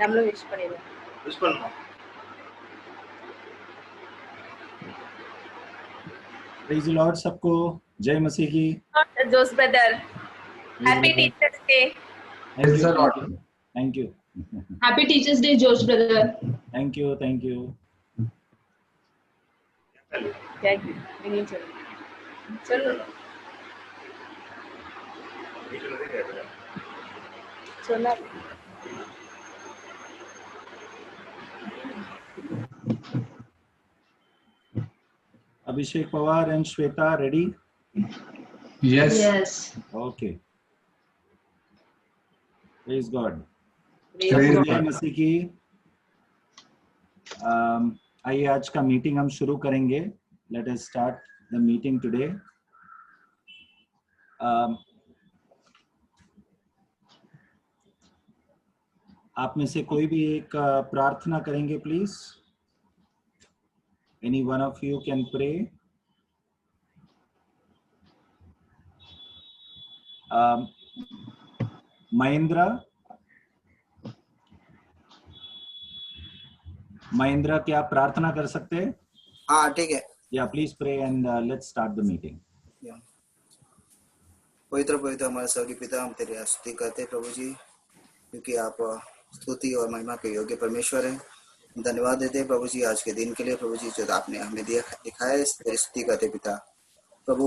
நம்மளும் விஷ் பண்ணிடுவோம். விஷ் பண்ணுவோம். प्रेज़ द लॉर्ड सबको, जय मसीह की। Jose brother, happy teachers day. Thank you. Happy teachers day Josh brother. Thank you, thank you. Thank you. नहीं चलो चलो Abhishek Pawar and Shweta, ready? Yes. Yes. Okay. Praise God. Praise जय मसीह की। आइए आज का मीटिंग हम शुरू करेंगे। Let us start the meeting today. आप में से कोई भी एक प्रार्थना करेंगे please. Any one of you can pray. Mahendra क्या आप प्रार्थना कर सकते हैं? हाँ ठीक है। या please pray and let's start the meeting. पवित्र पवित्र हमारे स्वर्गीय पिता, हम तेरी स्तुति करते हैं प्रभु जी, क्योंकि आप स्तुति और महिमा के योग्य परमेश्वर हैं। धन्यवाद देते हैं प्रभु जी आज के दिन के लिए प्रभु जी, जो आपने हमें दिखाया है। तेरी स्तुति करते पिता प्रभु,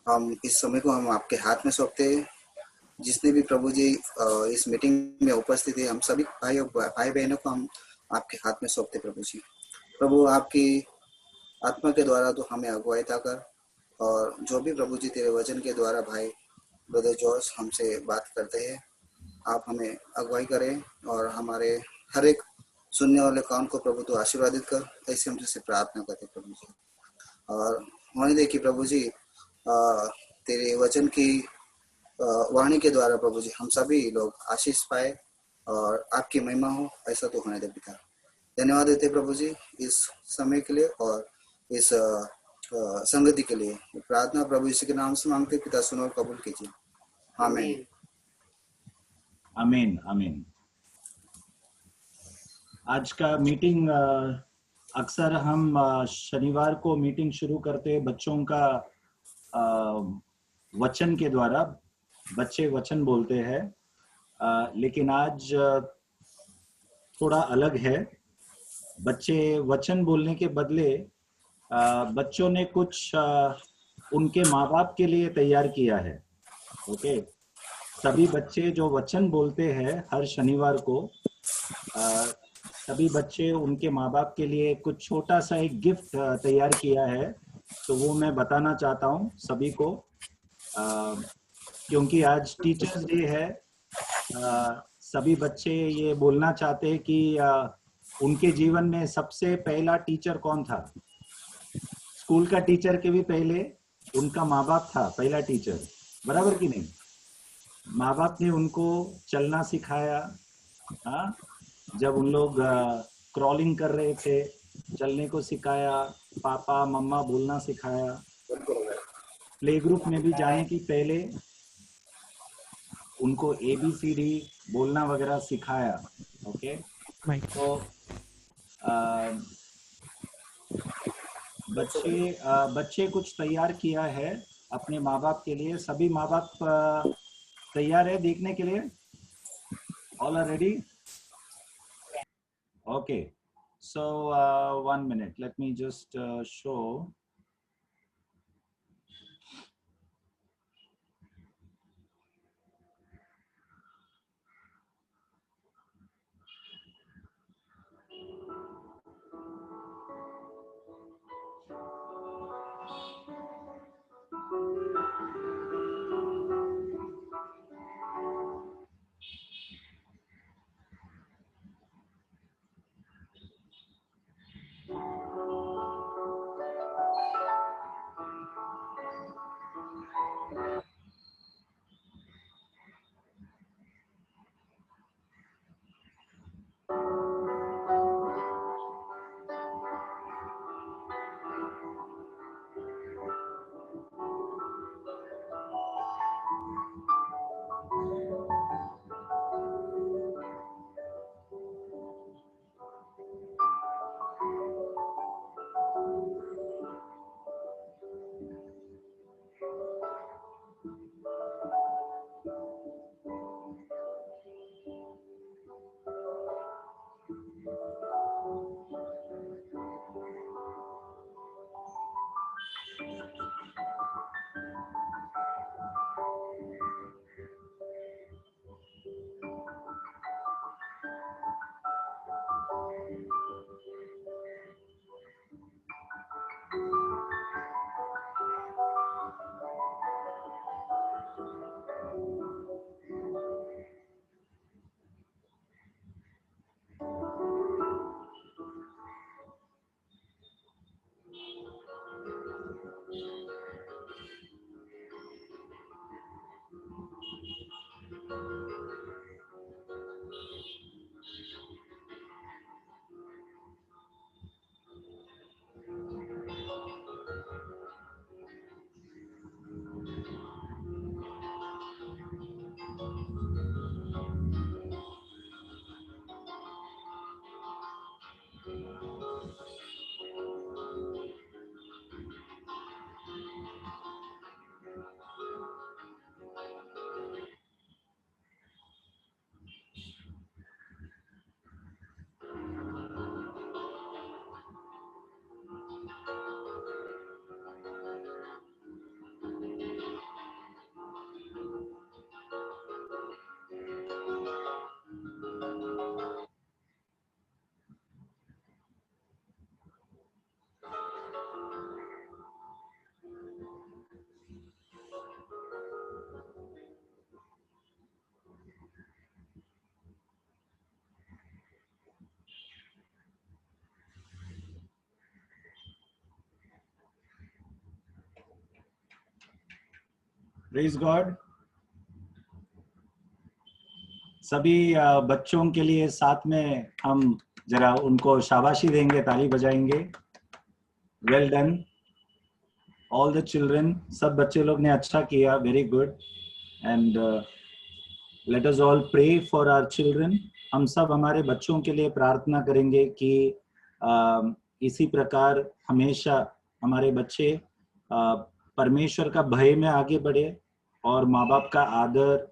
हम इस समय को हम आपके हाथ में सौंपते हैं। जिसने भी प्रभु जी इस मीटिंग में उपस्थित है, हम सभी भाई बहनों को हम आपके हाथ में सौंपते प्रभु जी। प्रभु आपकी आत्मा के द्वारा तो हमें अगुवाई कर, और जो भी प्रभु जी तेरे वचन के द्वारा भाई ब्रदर जॉर्ज हमसे बात करते हैं, आप हमें अगुवाई करें और हमारे हर एक सुनने वाले कान को प्रभु तो आशीर्वादित कर, ऐसे हम तुझसे प्रार्थना करते प्रभु जी। और होने दे कि प्रभु जी तेरे वचन की वाणी के द्वारा प्रभु जी हम सभी लोग आशीष पाए और आपकी महिमा हो, ऐसा तो होने दे पिता। धन्यवाद देते प्रभु जी इस समय के लिए और इस संगति के लिए। प्रार्थना प्रभु यीशु के नाम से मांगते पिता, सुनो और कबूल कीजिए। आमीन। आमीन आमीन। आज का मीटिंग अक्सर हम शनिवार को मीटिंग शुरू करते हैं बच्चों का वचन के द्वारा। बच्चे वचन बोलते हैं, लेकिन आज थोड़ा अलग है। बच्चे वचन बोलने के बदले बच्चों ने कुछ उनके माँ बाप के लिए तैयार किया है। ओके, सभी बच्चे जो वचन बोलते हैं हर शनिवार को, सभी बच्चे उनके माँ बाप के लिए कुछ छोटा सा एक गिफ्ट तैयार किया है। तो वो मैं बताना चाहता हूँ सभी को, क्योंकि आज टीचर्स डे है। सभी बच्चे ये बोलना चाहते हैं कि उनके जीवन में सबसे पहला टीचर कौन था। स्कूल का टीचर के भी पहले उनका माँ बाप था पहला टीचर, बराबर कि नहीं? माँ बाप ने उनको चलना सिखाया। हाँ, जब उन लोग क्रॉलिंग कर रहे थे, चलने को सिखाया, पापा मम्मा बोलना सिखाया। प्ले ग्रुप में भी जाने की पहले उनको ABCD बोलना वगैरह सिखाया। ओके, तो बच्चे कुछ तैयार किया है अपने माँ बाप के लिए। सभी माँ बाप तैयार है देखने के लिए? All are ready? Okay, so 1 minute, let me just show. Praise God. सभी बच्चों के लिए साथ में हम जरा उनको शाबाशी देंगे, ताली बजाएंगे। Well done all the children. सब बच्चे लोग ने अच्छा किया, very good. And let us all pray for our children. हम सब हमारे बच्चों के लिए प्रार्थना करेंगे कि इसी प्रकार हमेशा हमारे बच्चे परमेश्वर का भय में आगे बढ़े और माँ बाप का आदर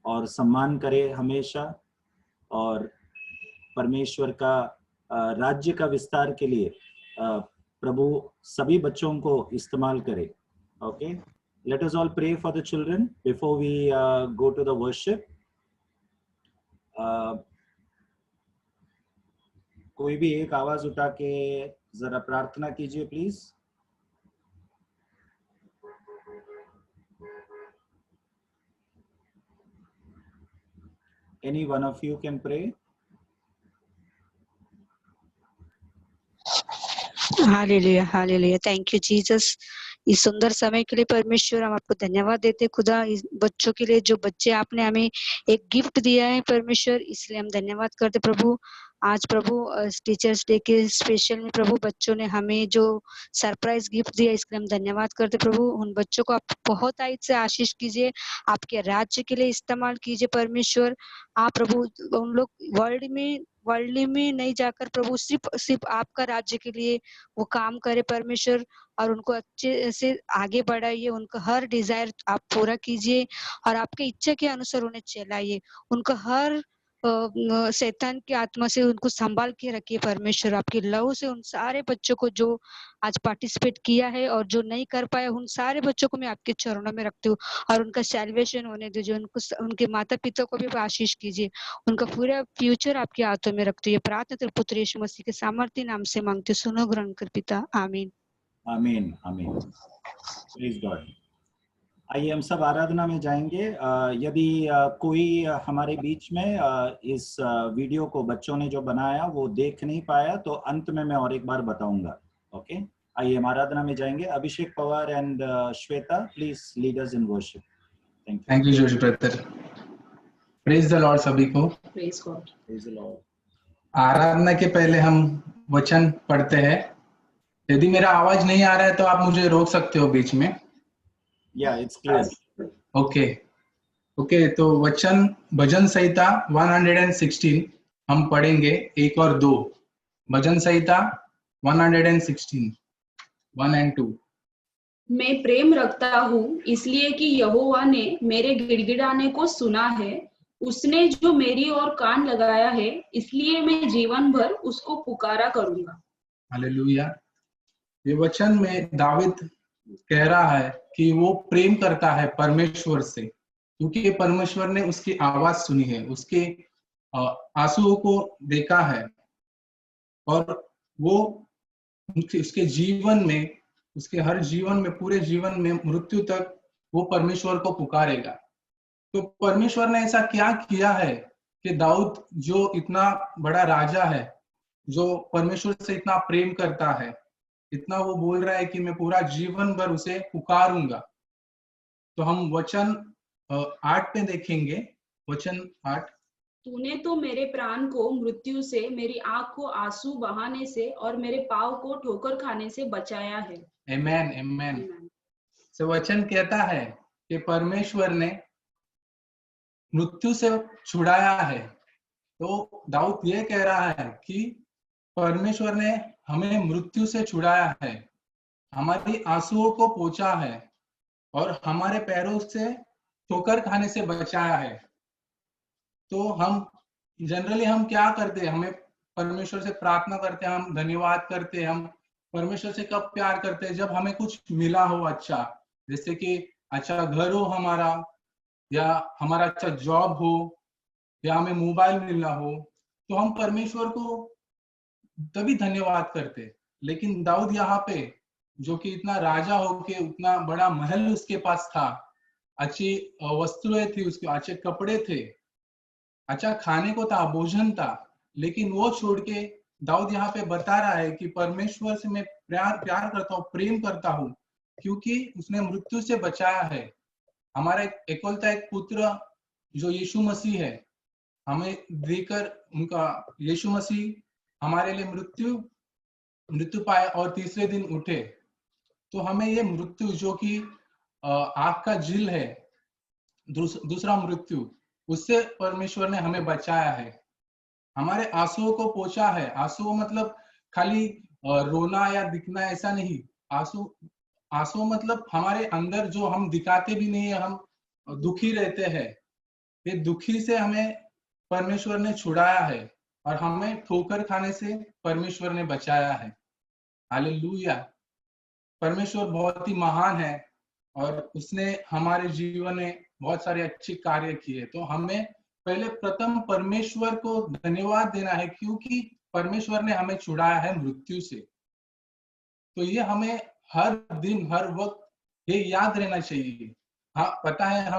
और सम्मान करे हमेशा, और परमेश्वर का राज्य का विस्तार के लिए प्रभु सभी बच्चों को इस्तेमाल करे। Okay, let us all pray for the children before we go to the worship. कोई भी एक आवाज उठा के जरा प्रार्थना कीजिए please. Any one of you can pray. Hallelujah, hallelujah. Thank you Jesus. इस सुंदर समय के लिए परमेश्वर हम आपको धन्यवाद देते खुदा, इस बच्चों के लिए, जो बच्चे आपने हमें एक गिफ्ट दिया है परमेश्वर, इसलिए हम धन्यवाद करते प्रभु। आज प्रभु टीचर्स डे के स्पेशल में प्रभु बच्चों ने हमें जो सरप्राइज गिफ्ट दिया, इसके लिए हम धन्यवाद करते प्रभु। उन बच्चों को आप बहुत आयत से आशीष कीजिए, आपके राज्य के लिए इस्तेमाल कीजिए परमेश्वर। आप प्रभु उन लोग वर्ल्ड में नहीं जाकर प्रभु सिर्फ आपका राज्य के लिए वो काम करे परमेश्वर, और उनको अच्छे से आगे बढ़ाइए। उनका हर डिजायर आप पूरा कीजिए और आपके इच्छा के अनुसार उन्हें चलाइए। उनका हर शैतान की आत्मा से उनको संभाल के रखिए परमेश्वर। आपकी लव से उन सारे बच्चों को जो आज पार्टिसिपेट किया है और जो नहीं कर पाया, उन सारे बच्चों को मैं आपके चरणों में रखती हूँ और उनका सैल्वेशन होने दीजिए। उनको, उनके माता पिता को भी आशीष कीजिए। उनका पूरा फ्यूचर आपके हाथों में रखती हूँ। प्रार्थना तेरे पुत्र यीशु मसीह के सामर्थ्य नाम से मांगती हूँ, सुनो ग्रहण कर पिता, आमीन। आमीन, आमीन। Praise God. आइए हम सब आराधना में जाएंगे। यदि कोई हमारे बीच में इस वीडियो को बच्चों ने जो बनाया वो देख नहीं पाया, तो अंत में मैं और एक बार बताऊंगा। ओके, आइए हम आराधना में जाएंगे। Abhishek Pawar and Shweta, please lead us in worship. Thank you Joshi brother. Praise the Lord सभी को। Praise God. Praise the Lord. आराधना के पहले हम वचन पढ़ते हैं। यदि मेरा आवाज नहीं आ रहा है तो आप मुझे रोक सकते हो बीच में। या इट्स क्लियर। ओके, तो वचन भजन संहिता 116 हम पढ़ेंगे, 1 और 2। भजन संहिता 116 1 and 2। मैं प्रेम रखता हूँ इसलिए कि यहोवा ने मेरे गिड़गिड़ाने को सुना है। उसने जो मेरी ओर कान लगाया है, इसलिए मैं जीवन भर उसको पुकारा करूंगा। हालेलुया। ये वचन में दाविद कह रहा है कि वो प्रेम करता है परमेश्वर से, क्योंकि परमेश्वर ने उसकी आवाज सुनी है, उसके आंसुओं को देखा है, और वो उसके जीवन में, उसके हर जीवन में, पूरे जीवन में, मृत्यु तक वो परमेश्वर को पुकारेगा। तो परमेश्वर ने ऐसा क्या किया है कि दाऊद जो इतना बड़ा राजा है, जो परमेश्वर से इतना प्रेम करता है, इतना वो बोल रहा है कि मैं पूरा जीवन भर उसे पुकारूंगा। तो हम वचन 8 में देखेंगे, वचन 8। तूने तो मेरे प्राण को मृत्यु से, मेरी आंख को आंसू बहाने से और मेरे पाँव को ठोकर खाने से बचाया है। आमेन, आमेन। तो वचन कहता है कि परमेश्वर ने मृत्यु से छुड़ाया है। तो दाऊद ये कह रहा है कि परमेश्वर ने हमें मृत्यु से छुड़ाया है, हमारी आंसुओं को पोंछा है और हमारे पैरों से ठोकर खाने से बचाया है। तो हम जनरली हम क्या करते हैं, हमें परमेश्वर से प्रार्थना करते हैं, हम धन्यवाद करते हैं। हम परमेश्वर से कब प्यार करते हैं? जब हमें कुछ मिला हो अच्छा, जैसे कि अच्छा घर हो हमारा, या हमारा अच्छा जॉब हो, या हमें मोबाइल मिलना हो, तो हम परमेश्वर को तभी धन्यवाद करते। लेकिन दाऊद यहाँ पे, जो कि इतना राजा होके, उतना बड़ा महल उसके पास था, अच्छी वस्तुएं थी उसके, अच्छे कपड़े थे, अच्छा खाने को था, भोजन था, लेकिन वो छोड़ के दाऊद यहाँ पे बता रहा है कि परमेश्वर से मैं प्यार करता हूँ, प्रेम करता हूँ, क्योंकि उसने मृत्यु से बचाया है। हमारा एकलौता एक पुत्र जो यीशु मसीह है, हमें देकर उनका, यीशु मसीह हमारे लिए मृत्यु पाए और तीसरे दिन उठे। तो हमें ये मृत्यु जो कि आग का झील है, दूसरा मृत्यु, उससे परमेश्वर ने हमें बचाया है, हमारे आंसुओं को पोंछा है। आंसू मतलब खाली रोना या दिखना ऐसा नहीं, आंसू मतलब हमारे अंदर जो हम दिखाते भी नहीं है, हम दुखी रहते हैं, ये दुखी से हमें परमेश्वर ने छुड़ाया है और हमें ठोकर खाने से परमेश्वर ने बचाया है। हालेलुया। परमेश्वर बहुत ही महान है और उसने हमारे जीवन में बहुत सारे अच्छे कार्य किए। तो हमें पहले प्रथम परमेश्वर को धन्यवाद देना है, क्योंकि परमेश्वर ने हमें छुड़ाया है मृत्यु से। तो ये हमें हर दिन हर वक्त ये याद रहना चाहिए। हाँ, पता है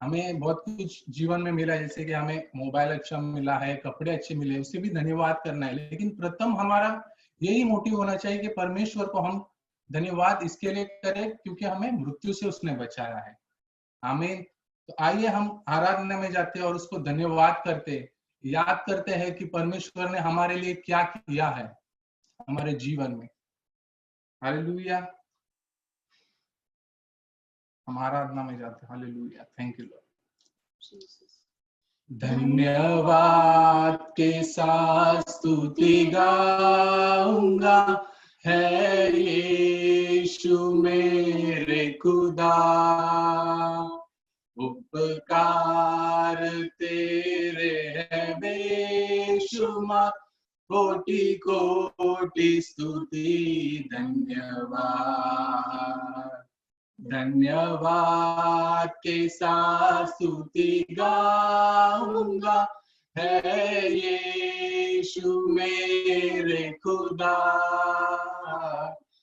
हमें बहुत कुछ जीवन में मिला है, जैसे कि हमें मोबाइल अच्छा मिला है, कपड़े अच्छे मिले, उससे भी धन्यवाद करना है। लेकिन प्रथम हमारा यही मोटिव होना चाहिए कि परमेश्वर को हम धन्यवाद इसके लिए करें क्योंकि हमें मृत्यु से उसने बचाया है। आमीन। तो आइए हम आराधना में जाते हैं और उसको धन्यवाद करते, याद करते हैं कि परमेश्वर ने हमारे लिए क्या किया है हमारे जीवन में। हालेलुया। हम आराधना में जाते हैं। हालेलुया। Thank you Lord. धन्यवाद के साथ स्तुति गाऊंगा, है यीशु मेरे खुदा, उपकार तेरे है बेशुमार, कोटि कोटि स्तुति धन्यवाद। धन्यवाद के साथ स्तुति गाऊंगा, है यीशु मेरे खुदा,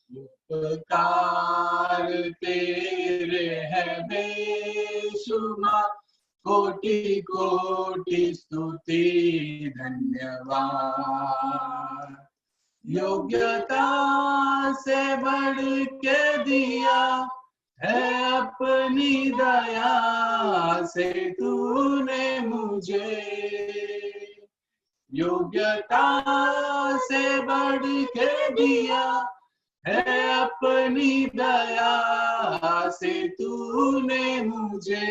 उपकार तेरे है बेशुमार, कोटि कोटि स्तुति धन्यवाद। योग्यता से बढ़ के दिया है अपनी दया से तूने मुझे, योग्यता से बढ़ के दिया है अपनी दया से तूने मुझे,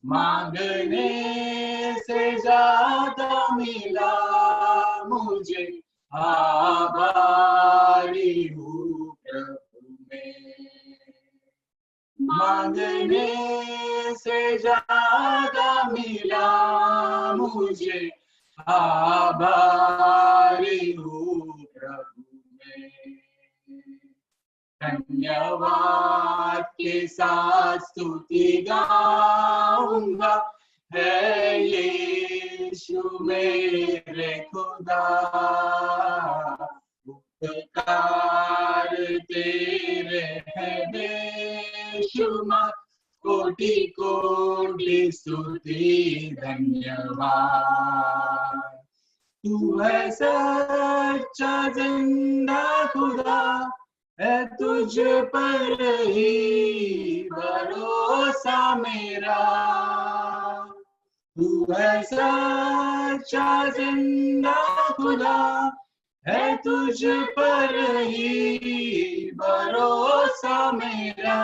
मांगने से ज्यादा मिला मुझे, आभारी हूँ प्रभु में। मांगने से ज्यादा मिला मुझे, आभारी हूँ प्रभु में। धन्यवाद के साथ स्तुति गाऊंगा, है यीशु मेरे खुदा, उपकार तेरे है बेशुमार, कोटि कोटि स्तुति धन्यवाद। तू है सच्चा जिंदा खुदा, है तुझ पर ही भरोसा मेरा, तू है सच्चा जिंदा खुदा, है तुझ पर ही भरोसा मेरा।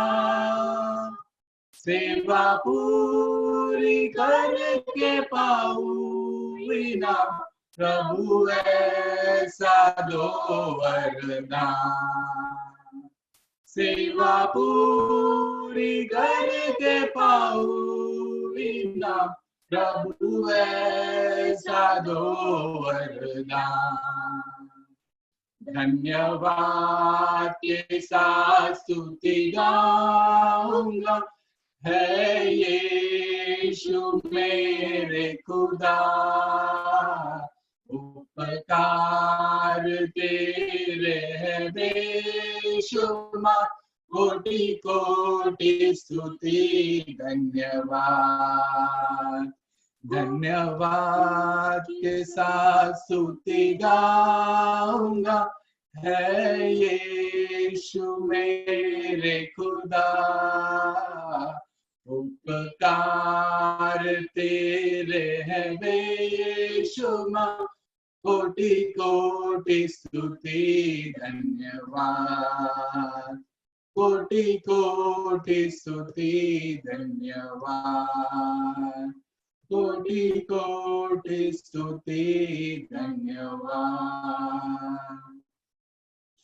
सेवा पूरी करके पाऊं बिना प्रभु ऐसा दो वरदान। सेवा पूरी करके पाऊं बिना प्रभु ऐसा दो वरदान। धन्यवाद के साथ स्तुति गाऊंगा, है यीशु मेरे खुदा। उपकार तेरे है बेशुमार, कोटि कोटि स्तुति धन्यवाद। धन्यवाद के साथ स्तुति गाऊंगा, है यीशु मेरे खुदा। उपकार तेरे है बेशुमार, कोटि कोटि स्तुति धन्यवाद। कोटि कोटि स्तुति धन्यवाद। कोटि कोटि स्तुति धन्यवाद।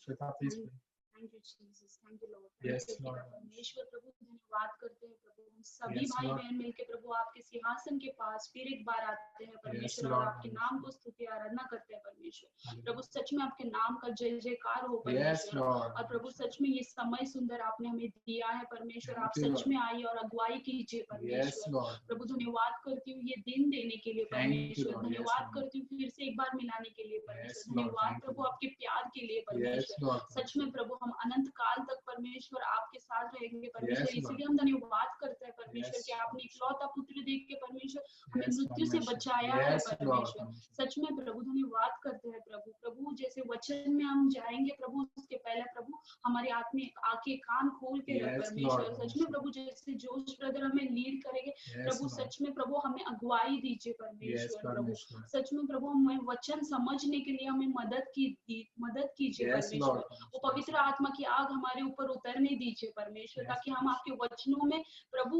Shweta please. Thank you Jesus, thank you Lord. Yes, Lord. परमेश्वर प्रभु धन्यवाद करते हैं प्रभु, हम सभी Yes, भाई Lord. बहन मिलके प्रभु आपके सिंहासन के पास फिर एक बार आते हैं परमेश्वर, और Lord. आपके नाम को स्तुति आराधना करते हैं परमेश्वर। Hallelujah. प्रभु सच में आपके नाम का जय जयकार हो Yes, परमेश्वर। Lord. और प्रभु सच में ये समय सुंदर आपने हमें दिया है परमेश्वर, आप Thank you, सच में आइए और अगुवाई कीजिए Yes, परमेश्वर। Lord. प्रभु धन्यवाद करती हूँ ये दिन देने के लिए Thank you, परमेश्वर, Lord. Yes, धन्यवाद Lord. करती हूँ फिर से एक बार मिलाने के लिए Yes, परमेश्वर, Lord. धन्यवाद Thank you, प्रभु Lord. आपके प्यार के लिए Yes, परमेश्वर। Lord. सच में प्रभु हम अनंत काल तक परमेश्वर आपके साथ रहेंगे परमेश्वर, Yes, Lord. इसीलिए हम धन्यवाद करते हैं परमेश्वर Yes, कि आपने Lord. इकलौता पुत्र देख के परमेश्वर हमें Yes, मृत्यु से परमेश्वर। बचाया है Yes, Lord. परमेश्वर। सच में प्रभु धन्यवाद करते हैं प्रभु। प्रभु जैसे वचन में हम जाएंगे प्रभु, उसके पहले प्रभु हमारे आत्मिक आंखें कान खोल के रख Yes, परमेश्वर। Lord. सच में प्रभु जैसे जोश ब्रदर हमें लीड करेंगे Yes, प्रभु, Lord. सच में प्रभु हमें अगुवाई दीजिए Yes, परमेश्वर। प्रभु परमेश्वर। सच में प्रभु हमें वचन समझने के लिए हमें मदद कीजिए Yes, परमेश्वर। Lord. वो पवित्र आत्मा की आग हमारे ऊपर उतरने दीजिए परमेश्वर, Yes, ताकि हम आपके वचनों में प्रभु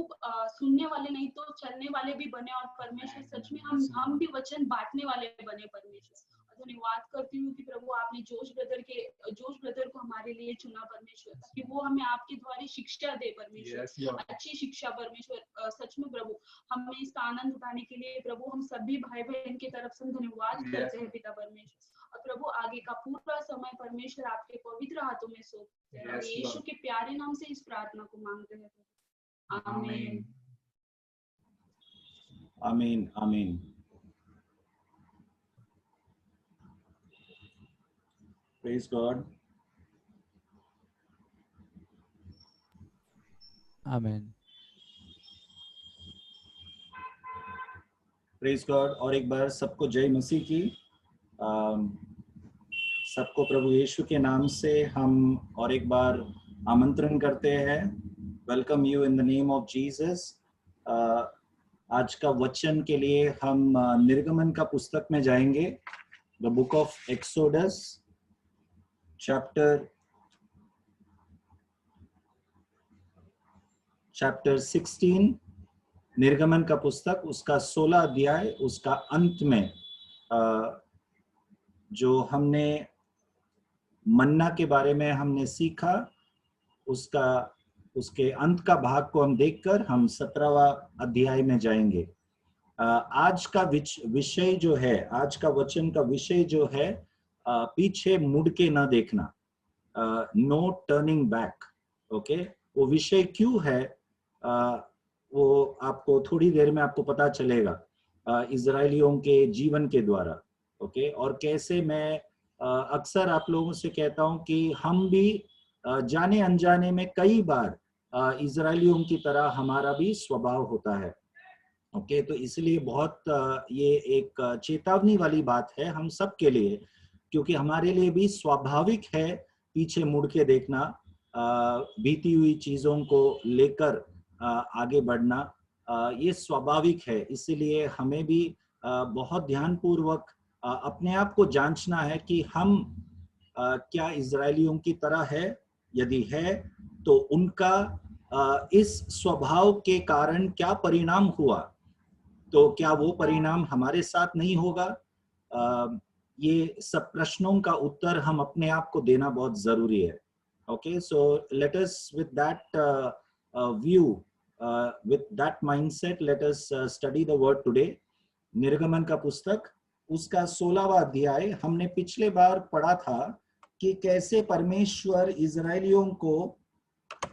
सुनने वाले नहीं तो चलने वाले भी बने, और परमेश्वर सच में हम भी वचन बांटने वाले बने परमेश्वर। और धन्यवाद करती हूँ कि प्रभु आपने जोश ब्रदर को हमारे लिए चुना परमेश्वर, ताकि वो हमें आपके द्वारा शिक्षा दे परमेश्वर। Yes, Lord. अच्छी शिक्षा परमेश्वर। सच में प्रभु हमें इसका आनंद उठाने के लिए प्रभु हम सभी भाई बहन की तरफ से हम धन्यवाद Yes. करते हैं पिता परमेश्वर। और प्रभु आगे का पूरा समय परमेश्वर आपके पवित्र हाथों में सौंपते हैं, और Yes, यीशु Lord. के प्यारे नाम से इस प्रार्थना को मांगते हैं। आमीन। आमीन आमीन। Praise God. आमीन। Praise God. और एक बार सबको जय मसीह की। सबको प्रभु यीशु के नाम से हम और एक बार आमंत्रण करते हैं। Welcome you in the name of Jesus. आज का वचन के लिए हम निर्गमन का पुस्तक में जाएंगे, the book of exodus chapter 16, निर्गमन का पुस्तक उसका 16 अध्याय, उसका अंत में जो हमने मन्ना के बारे में हमने सीखा, उसके अंत का भाग को हम देखकर हम 17वां अध्याय में जाएंगे। आज का विषय जो है, आज का वचन का विषय जो है, पीछे मुड़ के ना देखना, नो टर्निंग बैक। ओके, वो विषय क्यों है वो आपको थोड़ी देर में आपको पता चलेगा इजरायलियों के जीवन के द्वारा। ओके, और कैसे मैं अक्सर आप लोगों से कहता हूं कि हम भी जाने अनजाने में कई बार इजरायलियों की तरह हमारा भी स्वभाव होता है। ओके, तो इसलिए बहुत ये एक चेतावनी वाली बात है हम सब के लिए, क्योंकि हमारे लिए भी स्वाभाविक है पीछे मुड़ के देखना, बीती हुई चीजों को लेकर आगे बढ़ना, ये स्वाभाविक है, इसलिए हमें भी बहुत ध्यानपूर्वक अपने आप को जांचना है कि हम क्या इजरायलियों की तरह है। यदि है तो उनका इस स्वभाव के कारण क्या परिणाम हुआ, तो क्या वो परिणाम हमारे साथ नहीं होगा? ये सब प्रश्नों का उत्तर हम अपने आप को देना बहुत जरूरी है। Okay, so let us with that view, with that mindset, let us study the word today. निर्गमन का पुस्तक उसका 16वां अध्याय। हमने पिछले बार पढ़ा था कि कैसे परमेश्वर इजरायलियों को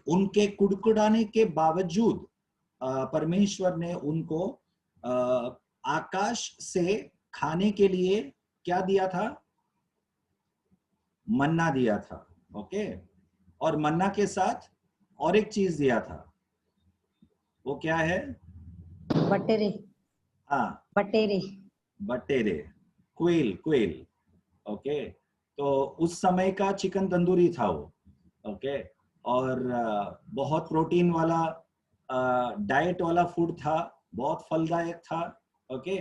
उनके कुड़कुड़ाने के बावजूद परमेश्वर ने उनको आकाश से खाने के लिए क्या दिया था? मन्ना दिया था। ओके, और मन्ना के साथ और एक चीज दिया था, वो क्या है? बटेरे। हाँ, बटेरे। बटेरे, क्वेल। ओके, तो उस समय का चिकन तंदूरी था वो। ओके, और बहुत प्रोटीन वाला डाइट वाला फूड था, बहुत फलदायक था। ओके,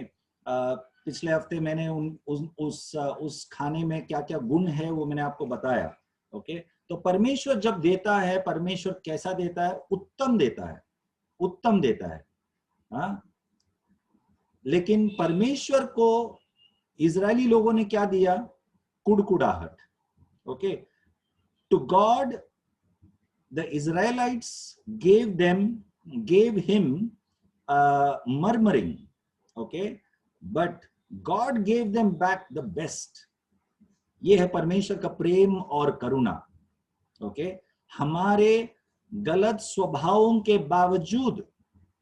पिछले हफ्ते मैंने उस खाने में क्या क्या गुण है वो मैंने आपको बताया। ओके, तो परमेश्वर जब देता है, परमेश्वर कैसा देता है? उत्तम देता है, उत्तम देता है। हाँ, लेकिन परमेश्वर को इजरायली लोगों ने क्या दिया? कुड़कुड़ाहट। Okay, to God the Israelites gave him murmuring. Okay, but God gave them back the best. ये है परमेश्वर का प्रेम और करुणा। ओके, हमारे गलत स्वभावों के बावजूद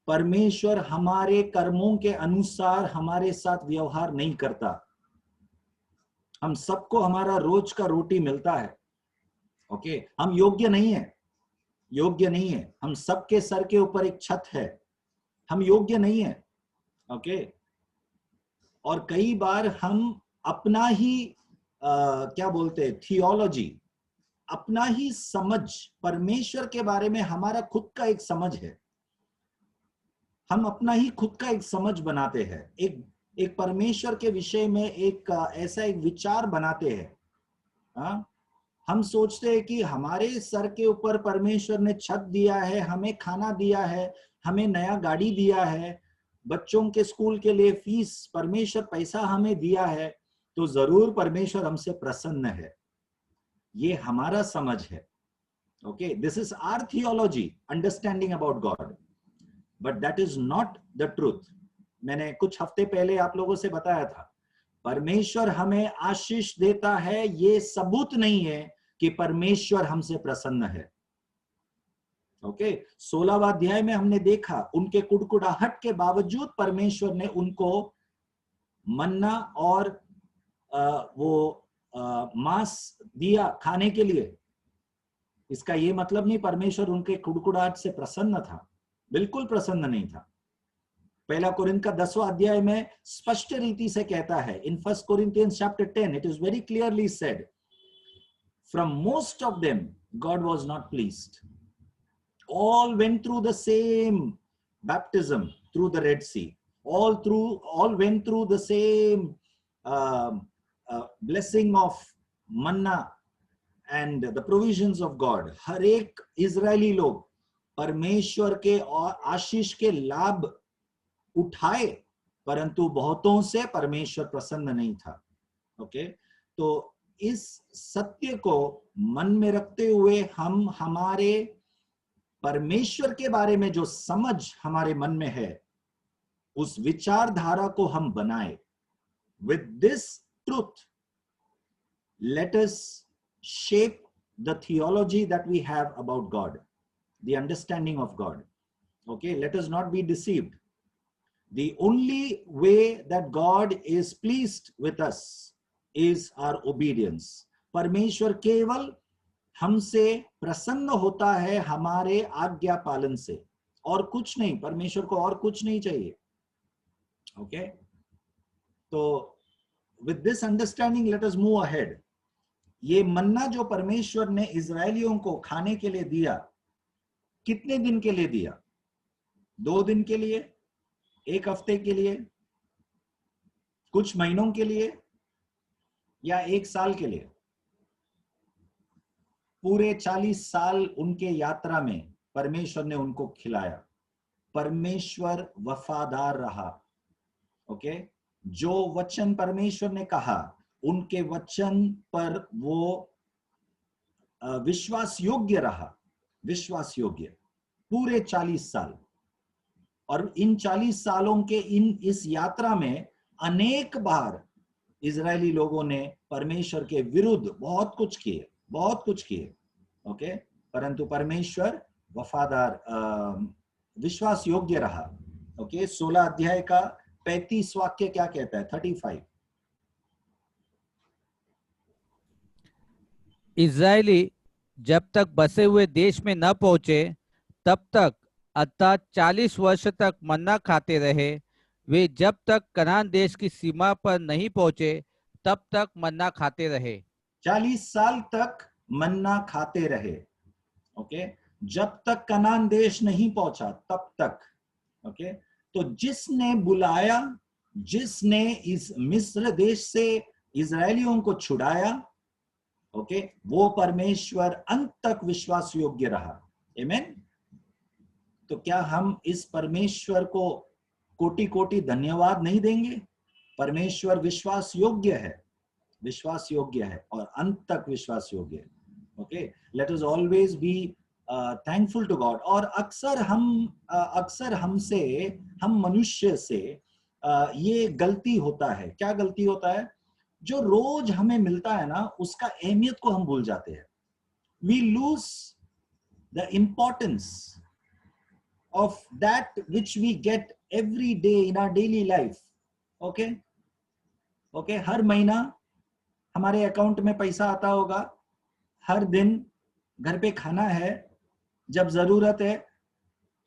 परमेश्वर हमारे कर्मों के अनुसार हमारे साथ व्यवहार नहीं करता। हम सबको हमारा रोज का रोटी मिलता है। ओके, हम योग्य नहीं है, योग्य नहीं है। हम सबके सर के ऊपर एक छत है, हम योग्य नहीं है। ओके, और कई बार हम अपना ही क्या बोलते हैं, थियोलॉजी, अपना ही समझ, परमेश्वर के बारे में हमारा खुद का एक समझ है, हम अपना ही खुद का एक समझ बनाते हैं, एक परमेश्वर के विषय में एक ऐसा एक विचार बनाते हैं। हाँ, हम सोचते हैं कि हमारे सर के ऊपर परमेश्वर ने छत दिया है, हमें खाना दिया है, हमें नया गाड़ी दिया है, बच्चों के स्कूल के लिए फीस परमेश्वर पैसा हमें दिया है, तो जरूर परमेश्वर हमसे प्रसन्न है। ये हमारा समझ है। Okay, this is our theology, understanding about God, but that is not the truth. मैंने कुछ हफ्ते पहले आप लोगों से बताया था, परमेश्वर हमें आशीष देता है, ये सबूत नहीं है कि परमेश्वर हमसे प्रसन्न है। ओके, 16वां अध्याय में हमने देखा उनके कुड़कुड़ाहट के बावजूद परमेश्वर ने उनको मन्ना और वो मांस दिया खाने के लिए। इसका ये मतलब नहीं परमेश्वर उनके कुड़कुड़ाहट से प्रसन्न था, बिल्कुल प्रसन्न नहीं था। पहला कोरिन्थ का 10वां अध्याय में स्पष्ट रीति से कहता है, इन 1 Corinthians chapter 10 it is very clearly said, from most of them God was not pleased. All went through the same baptism through the Red Sea, all went through the same blessing of manna and the provisions of God. हर एक Israeli लोग परमेश्वर के और आशीष के लाभ उठाए, परंतु बहुतों से परमेश्वर प्रसन्न नहीं था। ओके, तो इस सत्य को मन में रखते हुए हम हमारे परमेश्वर के बारे में जो समझ हमारे मन में है, उस विचारधारा को हम बनाए। With this truth let us shape the theology that we have about God, the understanding of God. Okay, let us not be deceived. The only way that God is pleased with us is our obedience. परमेश्वर केवल हमसे प्रसन्न होता है हमारे आज्ञा पालन से, और कुछ नहीं। परमेश्वर को और कुछ नहीं चाहिए। ओके, तो with this understanding let us move ahead. ये मन्ना जो परमेश्वर ने इजरायलियों को खाने के लिए दिया, कितने दिन के लिए दिया? 2 दिन के लिए, 1 हफ्ते के लिए, कुछ महीनों के लिए या 1 साल के लिए? पूरे 40 साल उनके यात्रा में परमेश्वर ने उनको खिलाया। परमेश्वर वफादार रहा। ओके, जो वचन परमेश्वर ने कहा उनके वचन पर वो विश्वास योग्य रहा, विश्वास योग्य पूरे 40 साल। और इन 40 सालों के इस यात्रा में अनेक बार इजरायली लोगों ने परमेश्वर के विरुद्ध बहुत कुछ किए। ओके, परंतु परमेश्वर वफादार, विश्वास योग्य रहा। ओके, 16 अध्याय का 35 वाक्य क्या कहता है? 35। इजरायली जब तक बसे हुए देश में न पहुंचे तब तक अर्थात 40 वर्ष तक मन्ना खाते रहे। वे जब तक कनान देश की सीमा पर नहीं पहुंचे तब तक मन्ना खाते रहे। 40 साल तक मन्ना खाते रहे। ओके, जब तक कनान देश नहीं पहुंचा तब तक। ओके, तो जिसने बुलाया, जिसने इस मिस्र देश से इजरायलियों को छुड़ाया, ओके, वो परमेश्वर अंत तक विश्वास योग्य रहा। आमीन। तो क्या हम इस परमेश्वर को कोटि कोटि धन्यवाद नहीं देंगे? परमेश्वर विश्वास योग्य है, विश्वास योग्य है और अंत तक विश्वास योग्य है। Okay, let us always be thankful to God. और अक्सर हम मनुष्य से ये गलती होता है। क्या गलती होता है? जो रोज हमें मिलता है ना, उसका अहमियत को हम भूल जाते हैं। We lose the importance of that which we get every day in our daily life. Okay, हर महीना हमारे अकाउंट में पैसा आता होगा, हर दिन घर पे खाना है, जब जरूरत है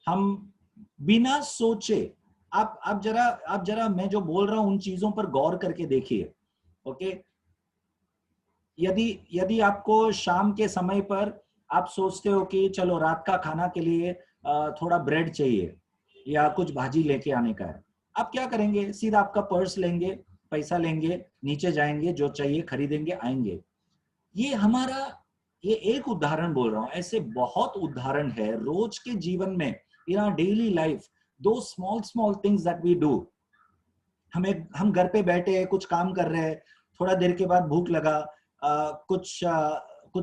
हम बिना सोचे, आप जरा मैं जो बोल रहा हूं उन चीजों पर गौर करके देखिए। ओके, यदि आपको शाम के समय पर आप सोचते हो कि चलो रात का खाना के लिए थोड़ा ब्रेड चाहिए या कुछ भाजी लेके आने का है, आप क्या करेंगे? सीधा आपका पर्स लेंगे, पैसा लेंगे, नीचे जाएंगे, जो चाहिए खरीदेंगे, आएंगे। ये एक उदाहरण बोल रहा हूं, ऐसे बहुत उदाहरण है रोज के जीवन में, इन आवर डेली लाइफ, दो small things that we do. हम घर पे बैठे हैं, कुछ काम कर रहे हैं, थोड़ा देर के बाद भूख लगा, कुछ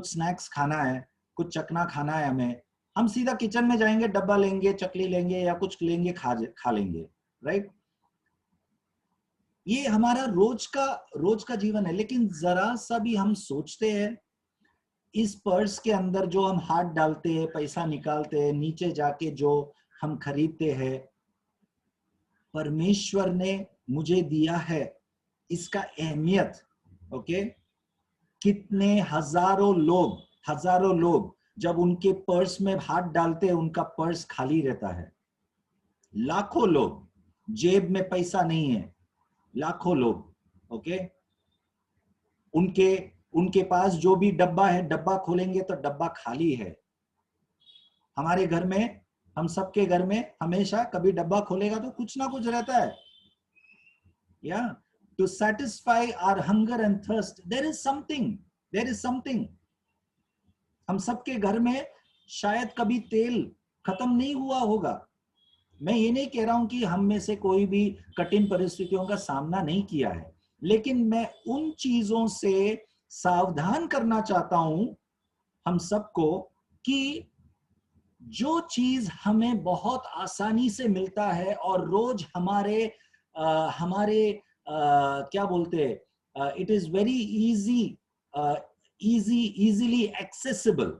स्नैक्स खाना है, कुछ चखना खाना है हमें, हम सीधा किचन में जाएंगे, डब्बा लेंगे, चकली लेंगे या कुछ लेंगे, खा लेंगे। राइट, ये हमारा रोज का जीवन है। लेकिन जरा सा भी हम सोचते हैं, इस पर्स के अंदर जो हम हाथ डालते हैं, पैसा निकालते हैं, नीचे जाके जो हम खरीदते हैं, परमेश्वर ने मुझे दिया है, इसका अहमियत। ओके, कितने हजारों लोग जब उनके पर्स में हाथ डालते हैं, उनका पर्स खाली रहता है। लाखों लोग, जेब में पैसा नहीं है, लाखों लोग। ओके, उनके पास जो भी डब्बा है, डब्बा खोलेंगे तो डब्बा खाली है। हमारे घर में, हम सबके घर में हमेशा कभी डब्बा खोलेगा तो कुछ ना कुछ रहता है। या to satisfy our hunger and thirst, there is something. हम सबके घर में शायद कभी तेल खत्म नहीं हुआ होगा। मैं ये नहीं कह रहा हूं कि हम में से कोई भी कठिन परिस्थितियों का सामना नहीं किया है, लेकिन मैं उन चीजों से सावधान करना चाहता हूं हम सबको कि जो चीज हमें बहुत आसानी से मिलता है और रोज हमारे क्या बोलते हैं, it is very easily accessible,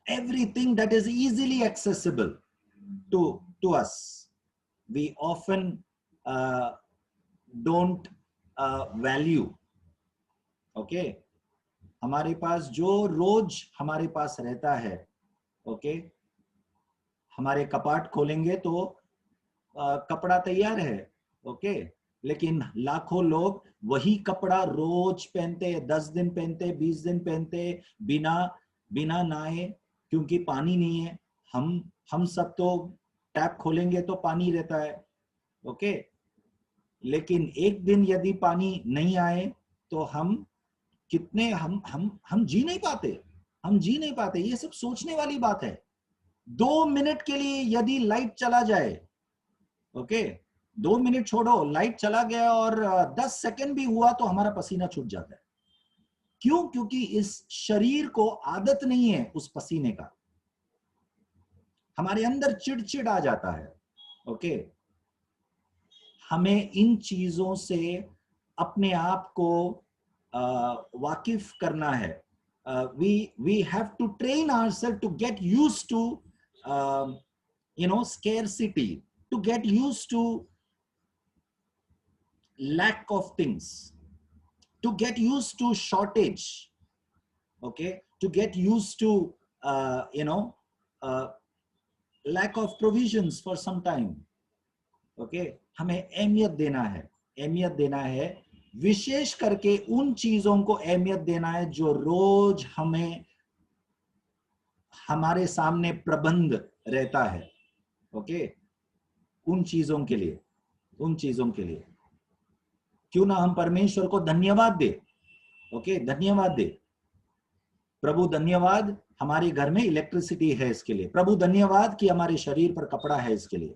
everything that is easily accessible to us, we often don't value. Okay, हमारे पास जो रोज हमारे पास रहता है, ओके, हमारे कपाट खोलेंगे तो कपड़ा तैयार है, ओके, लेकिन लाखों लोग वही कपड़ा रोज पहनते, 10 दिन पहनते, 20 दिन पहनते, बिना नहाए, क्योंकि पानी नहीं है। हम सब तो टैप खोलेंगे तो पानी रहता है, ओके। लेकिन एक दिन यदि पानी नहीं आए तो हम कितने हम जी नहीं पाते, हम जी नहीं पाते। ये सब सोचने वाली बात है। 2 मिनट के लिए यदि लाइट चला जाए, ओके, 2 मिनट छोड़ो, लाइट चला गया और 10 सेकंड भी हुआ तो हमारा पसीना छूट जाता है। क्यों? क्योंकि इस शरीर को आदत नहीं है उस पसीने का, हमारे अंदर चिड़चिड़ आ जाता है, ओके। हमें इन चीजों से अपने आप को वाकिफ करना है। we have to train ourselves to get used to scarcity, to get used to lack of things, to get used to shortage, okay, to get used to lack of provisions for some time, okay। हमें अहमियत देना है, अहमियत देना है, विशेष करके उन चीजों को अहमियत देना है जो रोज हमें हमारे सामने प्रबंध रहता है, ओके। उन चीजों के लिए, उन चीजों के लिए क्यों ना हम परमेश्वर को धन्यवाद दे, ओके, धन्यवाद दे। प्रभु धन्यवाद हमारे घर में इलेक्ट्रिसिटी है इसके लिए, प्रभु धन्यवाद कि हमारे शरीर पर कपड़ा है इसके लिए,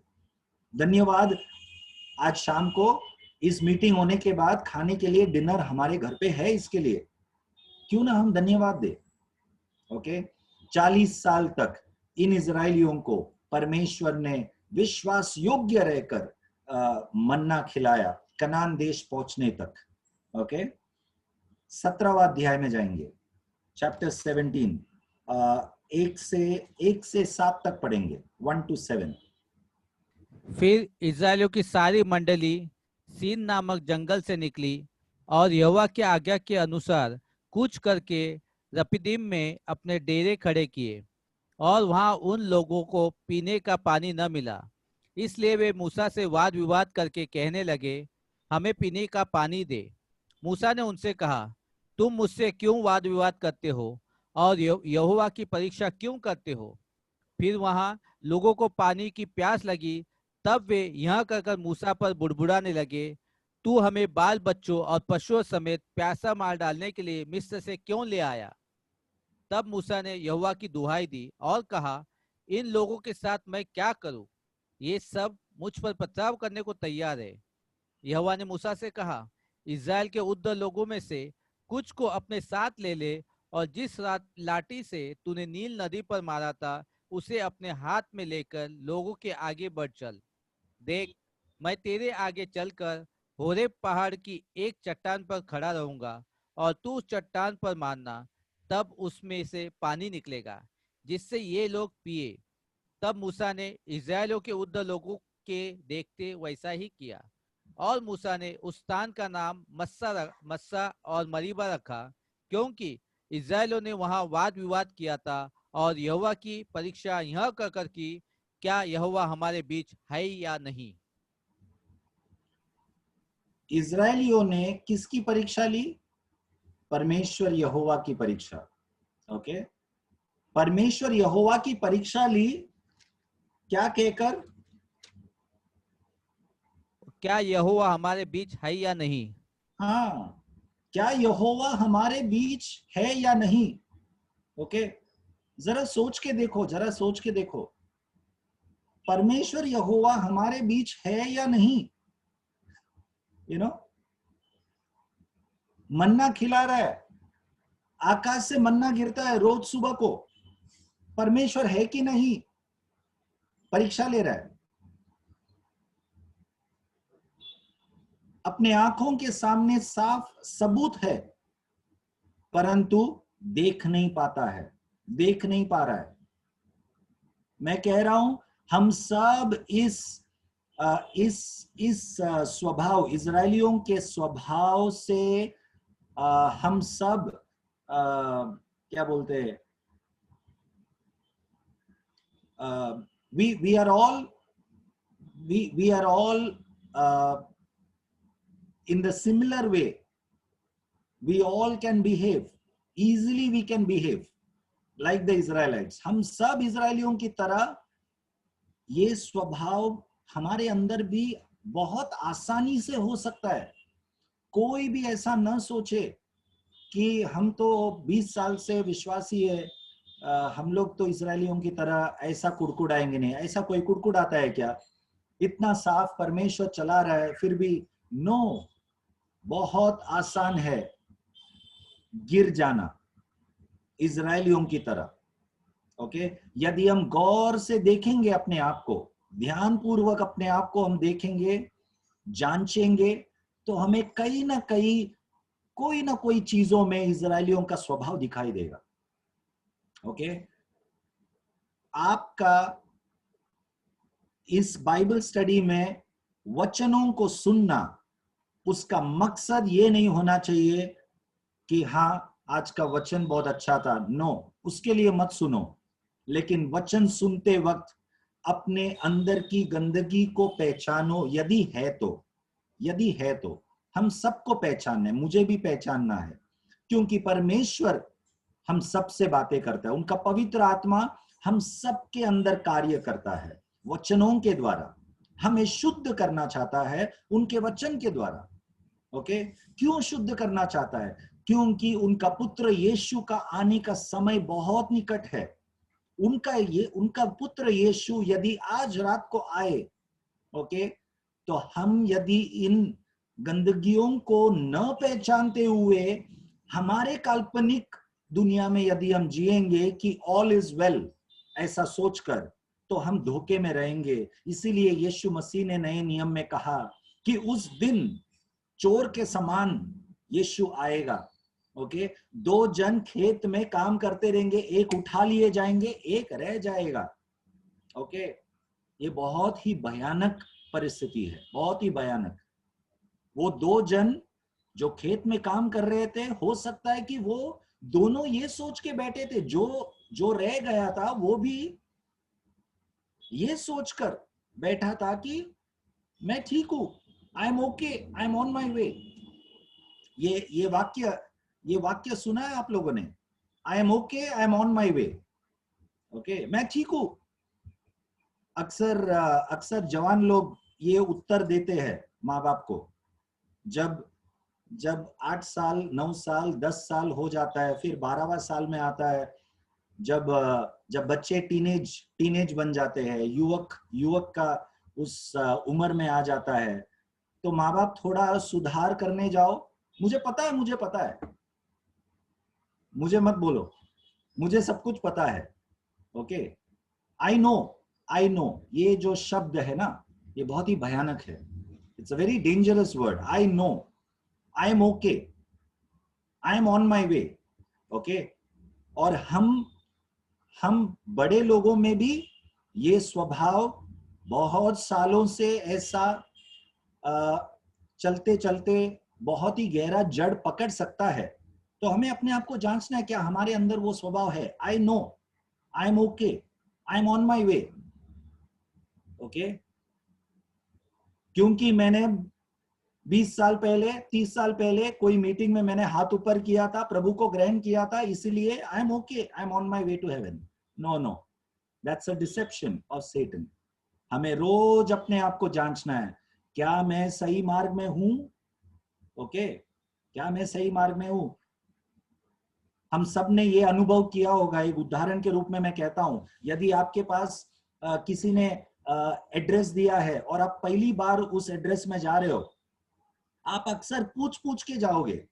धन्यवाद आज शाम को इस मीटिंग होने के बाद खाने के लिए डिनर हमारे घर पे है इसके लिए। क्यों ना हम धन्यवाद दे, ओके। 40 साल तक इन इजराइलियों को परमेश्वर ने विश्वास योग्य रहकर मन्ना खिलाया कनान देश पहुंचने तक, ओके। 17वां अध्याय में जाएंगे, चैप्टर 17, 1 से 7 तक पढ़ेंगे, 1 to 7। फिर इस्राएलियों की सारी मंडली सीन नामक जंगल से निकली और यहोवा की आज्ञा के अनुसार कूच करके रपीदीम में अपने डेरे खड़े किए, और वहां उन लोगों को पीने का पानी न मिला। इसलिए वे मूसा से वाद विवाद करके कहने लगे, हमें पीने का पानी दे। मूसा ने उनसे कहा, तुम मुझसे क्यों वाद विवाद करते हो और यहोवा की परीक्षा क्यों करते हो? फिर वहां लोगों को पानी की प्यास लगी, तब वे यह कहकर मूसा पर बुड़बुड़ाने लगे, तू हमें बाल बच्चों और पशुओं समेत प्यासा मार डालने के लिए मिस्र से क्यों ले आया? तब मूसा ने यहोवा की दुहाई दी और कहा, इन लोगों के साथ मैं क्या करूं? ये सब मुझ पर पथराव करने को तैयार है। यहोवा ने मूसा से कहा, इस्राएल के उद्ध लोगों में से कुछ को अपने साथ ले ले, और जिस लाठी से तूने नील नदी पर मारा था उसे अपने हाथ में लेकर लोगों के आगे बढ़ चल। देख, मैं तेरे आगे चलकर होरेब पहाड़ की एक चट्टान पर खड़ा रहूंगा, और तू उस चट्टान पर मारना, तब उसमें से पानी निकलेगा जिससे ये लोग पिए। तब मूसा ने इस्राएलियों के उद्ध लोगों के देखते वैसा ही किया, और मूसा ने उस स्थान का नाम मस्सा और मरीबा रखा, क्योंकि इस्राएलियों ने वहां वाद विवाद किया था और यहोवा की परीक्षा यह कहकर की, क्या यहोवा हमारे बीच है या नहीं। इजरायलियों ने किसकी परीक्षा ली? परमेश्वर यहोवा की परीक्षा, ओके। परमेश्वर यहोवा की परीक्षा ली, क्या कहकर? क्या यहोवा हमारे बीच है या नहीं? हाँ, क्या यहोवा हमारे बीच है या नहीं, ओके। जरा सोच के देखो, जरा सोच के देखो, परमेश्वर यहोवा हमारे बीच है या नहीं? मन्ना खिला रहा है, आकाश से मन्ना गिरता है रोज सुबह को, परमेश्वर है कि नहीं, परीक्षा ले रहा है। अपने आंखों के सामने साफ सबूत है, परंतु देख नहीं पाता है, देख नहीं पा रहा है। मैं कह रहा हूं, हम सब इस स्वभाव, इजरायलियों के स्वभाव से हम सब क्या बोलते हैं, we are all in the similar way. We all can behave easily, we can behave like the Israelites. हम सब इजरायलियों की तरह ये स्वभाव हमारे अंदर भी बहुत आसानी से हो सकता है। कोई भी ऐसा न सोचे कि हम तो 20 साल से विश्वासी है, हम लोग तो इजरायलियों की तरह ऐसा कुड़कुड़ाएंगे नहीं। ऐसा कोई कुड़कुड़ाता है क्या? इतना साफ परमेश्वर चला रहा है फिर भी नो। बहुत आसान है गिर जाना इजरायलियों की तरह। ओके, यदि हम गौर से देखेंगे अपने आप को, ध्यान पूर्वक अपने आप को हम देखेंगे, जांचेंगे, तो हमें कहीं ना कहीं कोई ना कोई चीजों में इजरायलियों का स्वभाव दिखाई देगा। ओके, आपका इस बाइबल स्टडी में वचनों को सुनना, उसका मकसद ये नहीं होना चाहिए कि हाँ आज का वचन बहुत अच्छा था। नो, उसके लिए मत सुनो। लेकिन वचन सुनते वक्त अपने अंदर की गंदगी को पहचानो, यदि है तो। हम सबको पहचानना है, मुझे भी पहचानना है, क्योंकि परमेश्वर हम सबसे बातें करता है। उनका पवित्र आत्मा हम सबके अंदर कार्य करता है वचनों के द्वारा। हमें शुद्ध करना चाहता है उनके वचन के द्वारा। ओके, क्यों शुद्ध करना चाहता है? क्योंकि उनका पुत्र यीशु का आने का समय बहुत निकट है। उनका पुत्र यीशु यदि आज रात को आए, ओके, तो हम यदि इन गंदगियों को न पहचानते हुए हमारे काल्पनिक दुनिया में यदि हम जिएंगे कि ऑल इज वेल ऐसा सोचकर, तो हम धोखे में रहेंगे। इसीलिए यीशु मसीह ने नए नियम में कहा कि उस दिन चोर के समान यीशु आएगा। ओके, 2 जन खेत में काम करते रहेंगे, एक उठा लिए जाएंगे, एक रह जाएगा। ओके, ये बहुत ही भयानक परिस्थिति है, बहुत ही भयानक। वो 2 जन जो खेत में काम कर रहे थे, हो सकता है कि वो दोनों ये सोच के बैठे थे, जो रह गया था वो भी ये सोचकर बैठा था कि मैं ठीक हूं, I am okay, I am on my way. ये वाक्य सुना है आप लोगों ने? I am okay, I am on my way. Okay, मैं ठीक हूं। अक्सर जवान लोग ये उत्तर देते हैं माँ बाप को, जब 8 साल 9 साल 10 साल हो जाता है, फिर 12वां साल में आता है, जब बच्चे टीनेज बन जाते हैं, युवक का उस उम्र में आ जाता है, तो माँ बाप थोड़ा सुधार करने जाओ, मुझे पता है, मुझे मत बोलो, मुझे सब कुछ पता है। ओके, आई नो, ये जो शब्द है ना, ये बहुत ही भयानक है। It's a very dangerous word. I know, I am okay, I am on my way. Okay, और हम बड़े लोगों में भी ये स्वभाव बहुत सालों से ऐसा चलते चलते बहुत ही गहरा जड़ पकड़ सकता है। तो हमें अपने आप को जांचना है, क्या हमारे अंदर वो स्वभाव है? I know, I am okay, I am on my way. Okay, क्योंकि मैंने 20 साल पहले 30 साल पहले कोई मीटिंग में मैंने हाथ ऊपर किया था, प्रभु को ग्रहण किया था, इसीलिए I am okay, I am on my way to heaven. No, that's a deception of Satan. हमें रोज अपने आप को जांचना है, क्या मैं सही मार्ग में हूं? ओके, क्या मैं सही मार्ग में हूं? हम सब ने ये अनुभव किया होगा। एक उदाहरण के रूप में मैं कहता हूं, यदि आपके पास किसी ने एड्रेस दिया है और आप पहली बार उस एड्रेस में जा रहे हो, आप अक्सर पूछ के जाओगे,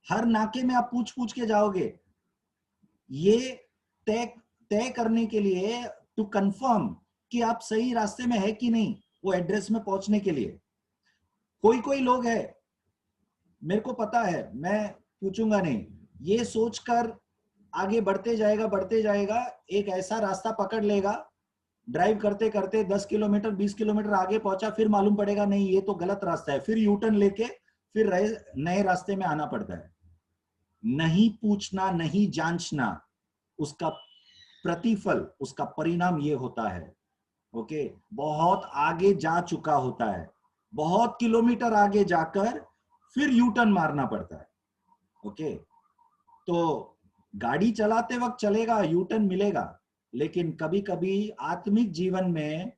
हर नाके में आप पूछ के जाओगे, ये तय करने के लिए, टू कंफर्म कि आप सही रास्ते में है कि नहीं, वो एड्रेस में पहुंचने के लिए। कोई लोग है, मेरे को पता है, मैं पूछूंगा नहीं, ये सोचकर आगे बढ़ते जाएगा, एक ऐसा रास्ता पकड़ लेगा, ड्राइव करते करते 10 किलोमीटर 20 किलोमीटर आगे पहुंचा, फिर मालूम पड़ेगा नहीं ये तो गलत रास्ता है, फिर यू टर्न लेके फिर नए रास्ते में आना पड़ता है। नहीं पूछना, नहीं जांचना, उसका प्रतिफल, उसका परिणाम ये होता है। ओके, बहुत आगे जा चुका होता है, बहुत किलोमीटर आगे जाकर फिर यू टर्न मारना पड़ता है। ओके, तो गाड़ी चलाते वक्त चलेगा, यू टर्न मिलेगा, लेकिन कभी कभी आत्मिक जीवन में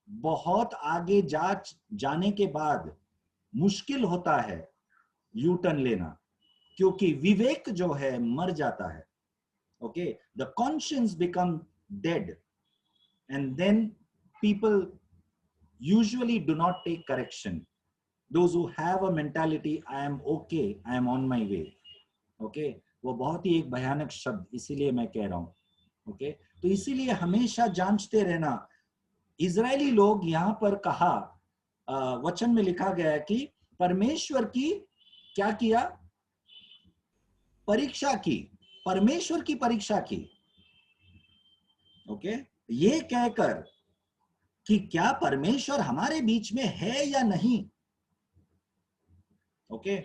बहुत आगे जाने के बाद मुश्किल होता है यू टर्न लेना, क्योंकि विवेक जो है मर जाता है. Okay, the conscience become dead and then people usually do not take correction. Those who have a mentality, I am okay, I am on my way. Okay, वो बहुत ही एक भयानक शब्द, इसीलिए मैं कह रहा हूं. ओके, तो इसीलिए हमेशा जांचते रहना. इजरायली लोग यहाँ पर कहा, वचन में लिखा गया है कि परमेश्वर की क्या किया? परीक्षा की. परमेश्वर की परीक्षा की. ओके, ये कहकर कि क्या परमेश्वर हमारे बीच में है या नहीं. ओके,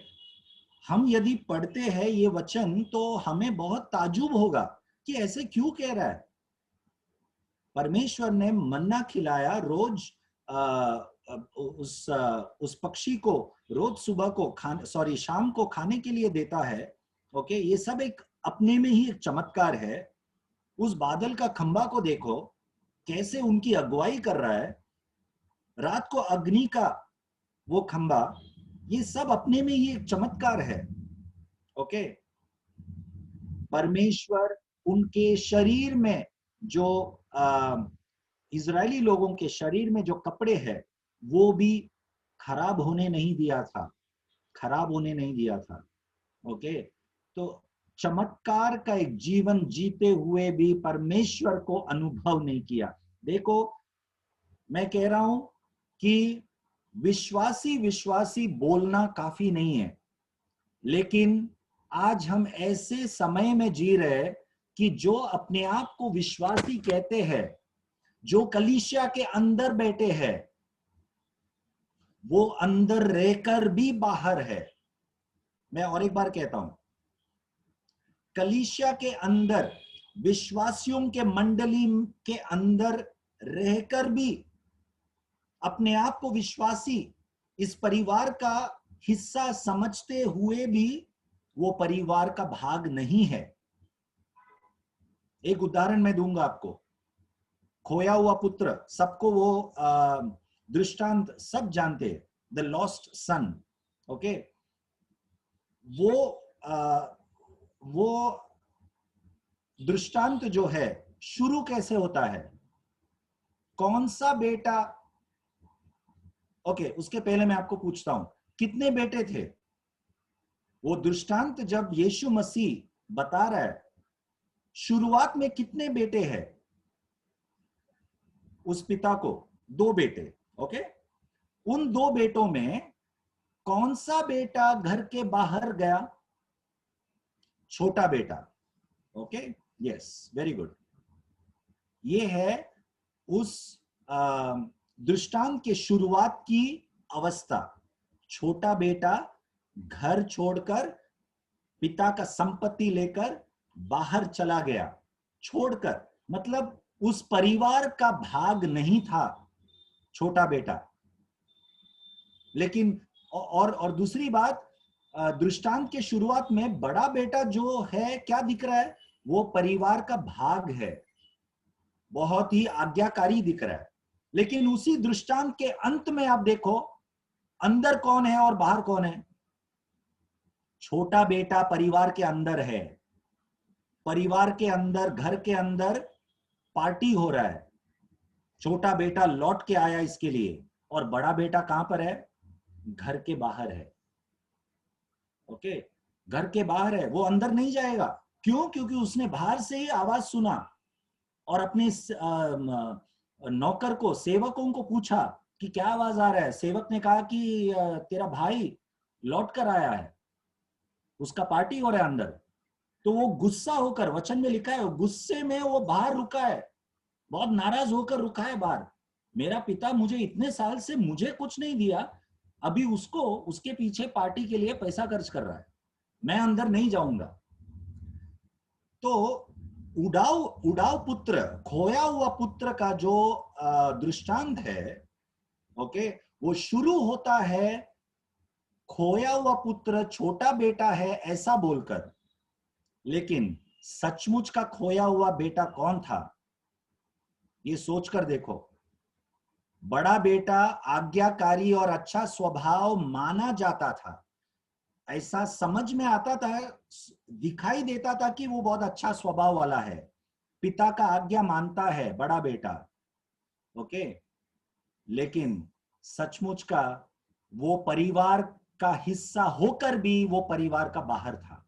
हम यदि पढ़ते हैं ये वचन तो हमें बहुत ताजुब होगा कि ऐसे क्यों कह रहा है. परमेश्वर ने मन्ना खिलाया रोज, उस पक्षी को रोज सुबह को शाम को खाने के लिए देता है. ओके, ये सब एक अपने में ही एक चमत्कार है. उस बादल का खंबा को देखो कैसे उनकी अगुवाई कर रहा है. रात को अग्नि का वो खंबा, ये सब अपने में ही एक चमत्कार है. ओके, परमेश्वर उनके शरीर में जो इजरायली लोगों के शरीर में जो कपड़े हैं वो भी खराब होने नहीं दिया था. खराब होने नहीं दिया था. ओके, तो चमत्कार का एक जीवन जीते हुए भी परमेश्वर को अनुभव नहीं किया. देखो, मैं कह रहा हूं कि विश्वासी बोलना काफी नहीं है, लेकिन आज हम ऐसे समय में जी रहे कि जो अपने आप को विश्वासी कहते हैं, जो कलीसिया के अंदर बैठे हैं, वो अंदर रहकर भी बाहर है. मैं और एक बार कहता हूं, कलीसिया के अंदर, विश्वासियों के मंडली के अंदर रहकर भी अपने आप को विश्वासी, इस परिवार का हिस्सा समझते हुए भी वो परिवार का भाग नहीं है. एक उदाहरण मैं दूंगा आपको. खोया हुआ पुत्र, सबको वो दृष्टांत सब जानते हैं, द लॉस्ट सन. ओके, वो दृष्टांत जो है शुरू कैसे होता है? कौन सा बेटा? ओके, उसके पहले मैं आपको पूछता हूं, कितने बेटे थे? वो दृष्टांत जब यीशु मसीह बता रहा है, शुरुआत में कितने बेटे हैं उस पिता को? 2 बेटे. ओके, उन 2 बेटों में कौन सा बेटा घर के बाहर गया? छोटा बेटा. Okay, yes, very good. ये है उस दृष्टांत के शुरुआत की अवस्था. छोटा बेटा घर छोड़कर, पिता का संपत्ति लेकर बाहर चला गया. छोड़कर मतलब उस परिवार का भाग नहीं था छोटा बेटा. लेकिन और दूसरी बात, दृष्टांत के शुरुआत में बड़ा बेटा जो है क्या दिख रहा है? वो परिवार का भाग है, बहुत ही आज्ञाकारी दिख रहा है. लेकिन उसी दृष्टांत के अंत में आप देखो, अंदर कौन है और बाहर कौन है? छोटा बेटा परिवार के अंदर है. परिवार के अंदर, घर के अंदर पार्टी हो रहा है. छोटा बेटा लौट के आया इसके लिए, और बड़ा बेटा कहां पर है? घर के बाहर है. ओके, घर के बाहर है, वो अंदर नहीं जाएगा. क्यों? क्योंकि उसने बाहर से ही आवाज सुना और अपने नौकर को, सेवकों को पूछा कि क्या आवाज आ रहा है. सेवक ने कहा कि तेरा भाई लौट कर आया है, उसका पार्टी हो रहा है अंदर. तो वो गुस्सा होकर, वचन में लिखा है, गुस्से में वो बाहर रुका है, बहुत नाराज होकर रुका है बाहर. मेरा पिता मुझे इतने साल से मुझे कुछ नहीं दिया, अभी उसको उसके पीछे पार्टी के लिए पैसा खर्च कर रहा है, मैं अंदर नहीं जाऊंगा. तो उड़ाऊ पुत्र, खोया हुआ पुत्र का जो दृष्टांत है, ओके, वो शुरू होता है खोया हुआ पुत्र छोटा बेटा है ऐसा बोलकर. लेकिन सचमुच का खोया हुआ बेटा कौन था? ये सोचकर देखो, बड़ा बेटा आज्ञाकारी और अच्छा स्वभाव माना जाता था, ऐसा समझ में आता था, दिखाई देता था कि वो बहुत अच्छा स्वभाव वाला है, पिता का आज्ञा मानता है बड़ा बेटा, ओके। लेकिन सचमुच का वो परिवार का हिस्सा होकर भी वो परिवार का बाहर था।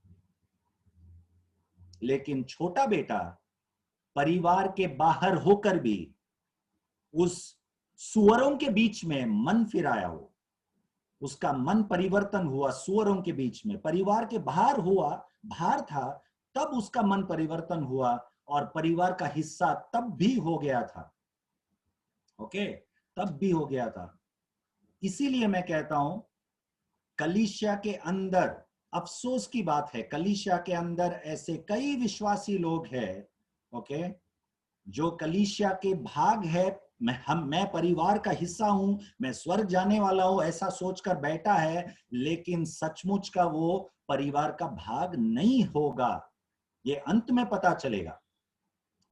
लेकिन छोटा बेटा परिवार के बाहर होकर भी उस सुअरों के बीच में मन फिराया, वो उसका मन परिवर्तन हुआ सुअरों के बीच में, परिवार के बाहर हुआ, बाहर था तब उसका मन परिवर्तन हुआ और परिवार का हिस्सा तब भी हो गया था, ओके, तब भी हो गया था। इसीलिए मैं कहता हूं कलीसिया के अंदर, अफसोस की बात है, कलीसिया के अंदर ऐसे कई विश्वासी लोग हैं, ओके, जो कलीसिया के भाग है, मैं परिवार का हिस्सा हूं, मैं स्वर्ग जाने वाला हूं, ऐसा सोचकर बैठा है, लेकिन सचमुच का वो परिवार का भाग नहीं होगा। ये अंत में पता चलेगा,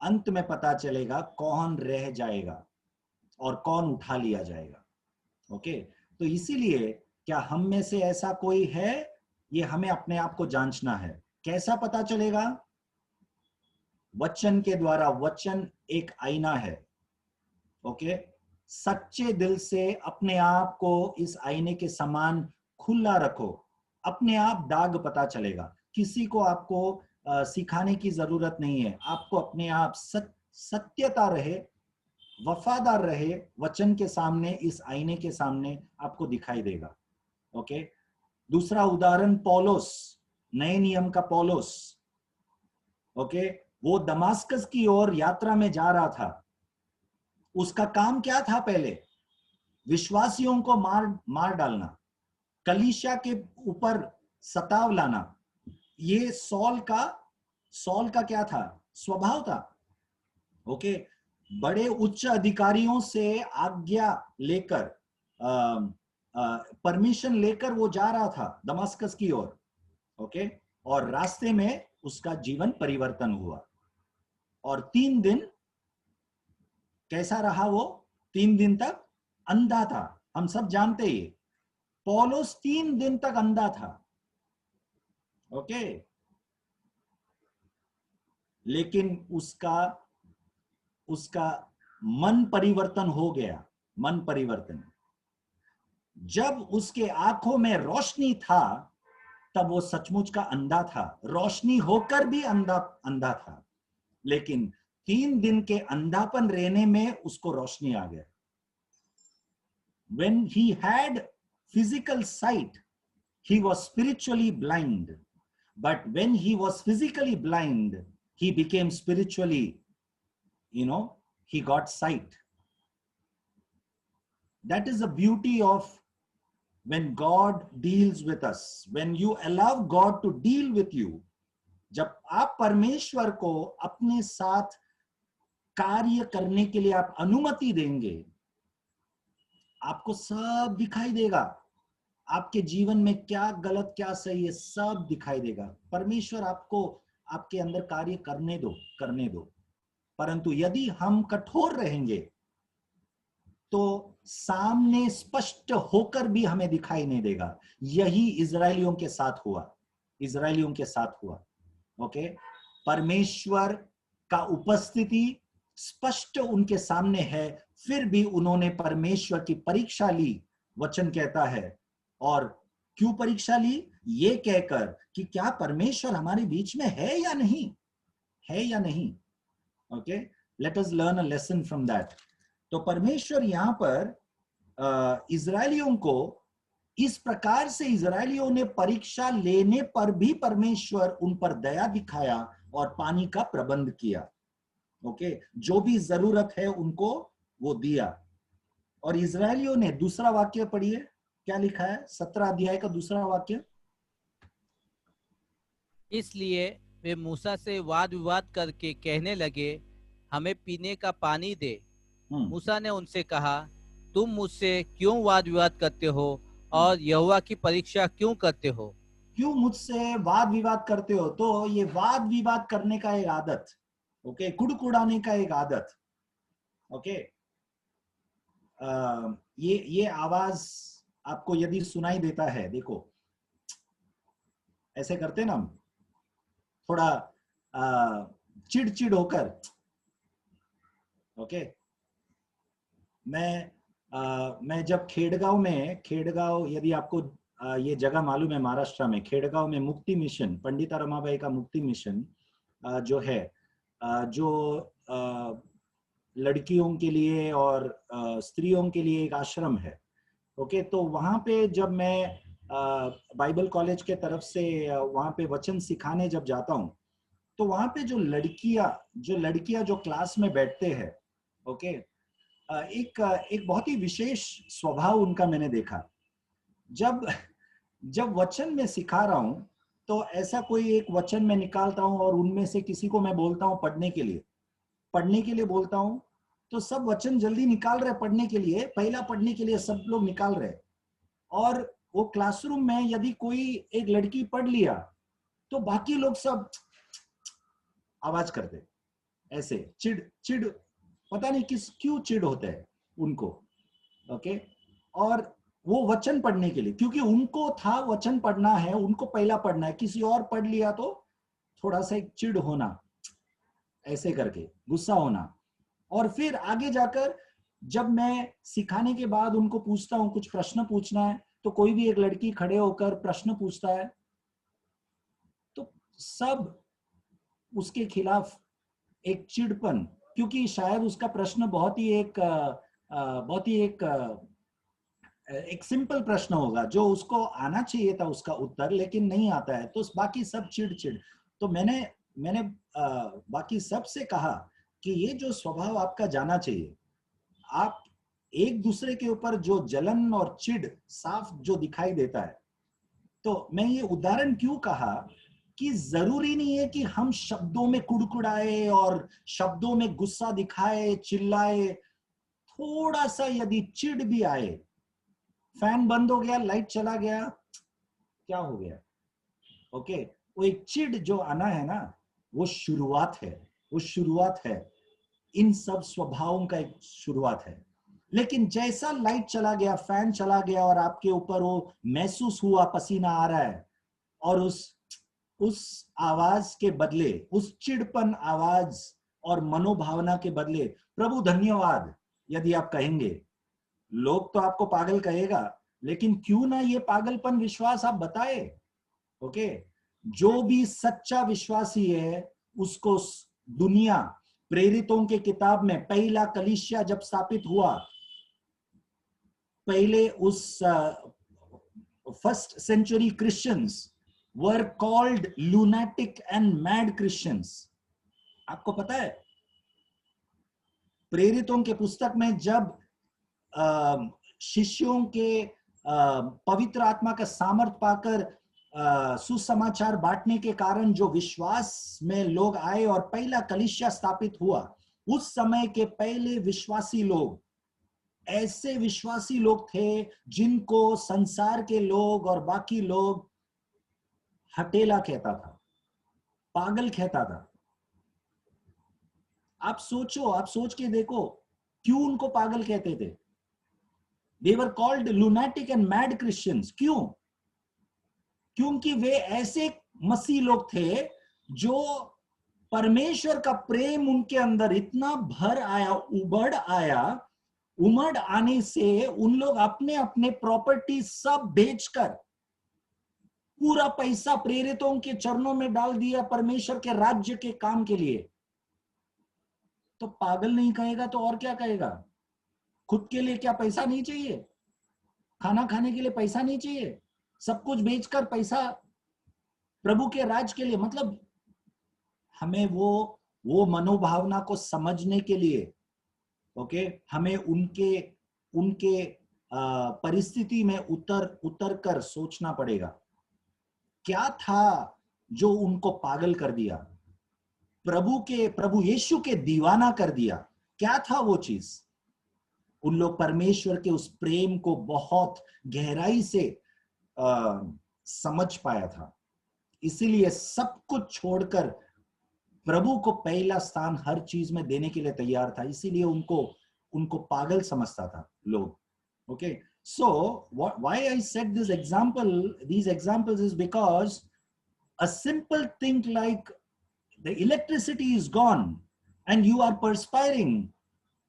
अंत में पता चलेगा कौन रह जाएगा और कौन उठा लिया जाएगा, ओके। तो इसीलिए क्या हम में से ऐसा कोई है, ये हमें अपने आप को जांचना है। कैसा पता चलेगा? वचन के द्वारा। वचन एक आईना है, ओके। सच्चे दिल से अपने आप को इस आईने के समान खुला रखो, अपने आप दाग पता चलेगा। किसी को आपको सिखाने की जरूरत नहीं है, आपको अपने आप सत्यता रहे, वफादार रहे वचन के सामने, इस आईने के सामने आपको दिखाई देगा, ओके। दूसरा उदाहरण पौलुस, नए नियम का पौलुस, ओके, वो दमास्कस की ओर यात्रा में जा रहा था। उसका काम क्या था? पहले विश्वासियों को मार डालना, कलीसिया के ऊपर सताव लाना। ये सॉल का क्या था? स्वभाव था, ओके। बड़े उच्च अधिकारियों से आज्ञा लेकर, परमिशन लेकर वो जा रहा था दमास्कस की ओर, ओके। और रास्ते में उसका जीवन परिवर्तन हुआ और 3 दिन कैसा रहा वो? 3 दिन तक अंधा था। हम सब जानते ही पौलुस 3 दिन तक अंधा था, ओके। लेकिन उसका मन परिवर्तन हो गया, मन परिवर्तन। जब उसके आंखों में रोशनी था तब वो सचमुच का अंधा था, रोशनी होकर भी अंधा था। लेकिन 3 दिन के अंधापन रहने में उसको रोशनी आ गया। When he had physical sight, he was spiritually blind. But when he was physically blind, he became spiritually, he got sight. That is the beauty of when God deals with us, when you allow God to deal with you. जब आप परमेश्वर को अपने साथ कार्य करने के लिए आप अनुमति देंगे, आपको सब दिखाई देगा। आपके जीवन में क्या गलत क्या सही है सब दिखाई देगा। परमेश्वर आपको आपके अंदर कार्य करने दो। परंतु यदि हम कठोर रहेंगे तो सामने स्पष्ट होकर भी हमें दिखाई नहीं देगा। यही इजरायलियों के साथ हुआ, ओके। परमेश्वर का उपस्थिति स्पष्ट उनके सामने है, फिर भी उन्होंने परमेश्वर की परीक्षा ली, वचन कहता है। और क्यों परीक्षा ली? ये कहकर कि क्या परमेश्वर हमारे बीच में है या नहीं, okay. Let us learn a lesson from that. तो परमेश्वर यहां पर इजरायलियों को इस प्रकार से, इजरायलियों ने परीक्षा लेने पर भी परमेश्वर उन पर दया दिखाया और पानी का प्रबंध किया, ओके। जो भी जरूरत है उनको वो दिया। और इजरायलियों ने, दूसरा वाक्य पढ़िए, क्या लिखा है 17 अध्याय का दूसरा वाक्य। इसलिए वे मूसा से वाद विवाद करके कहने लगे, हमें पीने का पानी दे। मूसा ने उनसे कहा, तुम मुझसे क्यों वाद विवाद करते हो और यहोवा की परीक्षा क्यों करते हो? क्यों मुझसे वाद विवाद करते हो? तो ये वाद विवाद करने का एक आदत, ओके, कुड़कुड़ाने का एक आदत, ओके, ये आवाज आपको यदि सुनाई देता है, देखो ऐसे करते ना हम, थोड़ा चिड़चिड़ होकर, ओके। मैं जब खेड़गांव, यदि आपको ये जगह मालूम है, महाराष्ट्र में खेड़गांव में मुक्ति मिशन, पंडिता रमाबाई का मुक्ति मिशन जो है, जो लड़कियों के लिए और स्त्रियों के लिए एक आश्रम है, ओके। तो वहां पे जब मैं बाइबल कॉलेज के तरफ से वहां पे वचन सिखाने जब जाता हूँ, तो वहां पे जो लड़कियां जो क्लास में बैठते हैं, ओके, एक बहुत ही विशेष स्वभाव उनका मैंने देखा। जब वचन में सिखा रहा हूं, तो ऐसा कोई एक वचन में निकालता हूं और उनमें से किसी को मैं बोलता हूं पढ़ने के लिए बोलता हूं, तो सब वचन जल्दी निकाल रहे पढ़ने के लिए, पहला पढ़ने के लिए सब लोग निकाल रहे। और वो क्लासरूम में यदि कोई एक लड़की पढ़ लिया, तो बाकी लोग सब आवाज करते, ऐसे चिड़, पता नहीं क्यों चिड़ होते हैं उनको, ओके। और वो वचन पढ़ने के लिए, क्योंकि उनको था वचन पढ़ना है, उनको पहला पढ़ना है, किसी और पढ़ लिया तो थोड़ा सा एक चिड़ होना, ऐसे करके गुस्सा होना। और फिर आगे जाकर जब मैं सिखाने के बाद उनको पूछता हूं कुछ प्रश्न पूछना है, तो कोई भी एक लड़की खड़े होकर प्रश्न पूछता है, तो सब उसके खिलाफ एक चिड़पन, क्योंकि शायद उसका प्रश्न बहुत ही एक सिंपल प्रश्न होगा, जो उसको आना चाहिए था उसका उत्तर, लेकिन नहीं आता है, तो बाकी सब चिड़। तो मैंने बाकी सब से कहा कि ये जो स्वभाव आपका जाना चाहिए, आप एक दूसरे के ऊपर जो जलन और चिड़ साफ जो दिखाई देता है। तो मैं ये उदाहरण क्यों कहा कि जरूरी नहीं है कि हम शब्दों में कुड़कुड़ाए और शब्दों में गुस्सा दिखाए, चिल्लाए। थोड़ा सा यदि चिढ़ भी आए, फैन बंद हो गया, लाइट चला गया, क्या हो गया, ओके, वो एक चिढ़ जो आना है ना, वो शुरुआत है इन सब स्वभावों का, एक शुरुआत है। लेकिन जैसा लाइट चला गया, फैन चला गया और आपके ऊपर वो महसूस हुआ पसीना आ रहा है, और उस आवाज के बदले, उस चिड़पन आवाज और मनोभावना के बदले प्रभु धन्यवाद यदि आप कहेंगे, लोग तो आपको पागल कहेगा, लेकिन क्यों ना ये पागलपन विश्वास आप बताए, ओके। जो भी सच्चा विश्वासी है उसको दुनिया, प्रेरितों के किताब में पहला कलीसिया जब स्थापित हुआ, पहले उस first century Christians were called lunatic and mad Christians। आपको पता है, प्रेरितों के पुस्तक में जब शिष्यों के पवित्र आत्मा का सामर्थ पाकर सुसमाचार बांटने के कारण जो विश्वास में लोग आए और पहला कलीसिया स्थापित हुआ, उस समय के पहले विश्वासी लोग ऐसे विश्वासी लोग थे जिनको संसार के लोग और बाकी लोग हटेला कहता था, पागल कहता था। आप सोच के देखो क्यों उनको पागल कहते थे। They were called lunatic and mad Christians। क्यों? क्योंकि वे ऐसे मसीह लोग थे जो परमेश्वर का प्रेम उनके अंदर इतना भर आया, उमड़ आने से उन लोग अपने अपने प्रॉपर्टी सब बेचकर पूरा पैसा प्रेरितों के चरणों में डाल दिया परमेश्वर के राज्य के काम के लिए। तो पागल नहीं कहेगा तो और क्या कहेगा? खुद के लिए क्या पैसा नहीं चाहिए? खाना खाने के लिए पैसा नहीं चाहिए? सब कुछ बेचकर पैसा प्रभु के राज के लिए। मतलब हमें वो मनोभावना को समझने के लिए, ओके, हमें उनके परिस्थिति में उतर कर सोचना पड़ेगा, क्या था जो उनको पागल कर दिया, प्रभु यीशु के दीवाना कर दिया। क्या था वो चीज? उन लोग परमेश्वर के उस प्रेम को बहुत गहराई से समझ पाया था, इसीलिए सब कुछ छोड़कर प्रभु को पहला स्थान हर चीज में देने के लिए तैयार था। इसीलिए उनको उनको पागल समझता था लोग. Okay, so why I said these examples is because a simple thing like the electricity is gone and you are perspiring,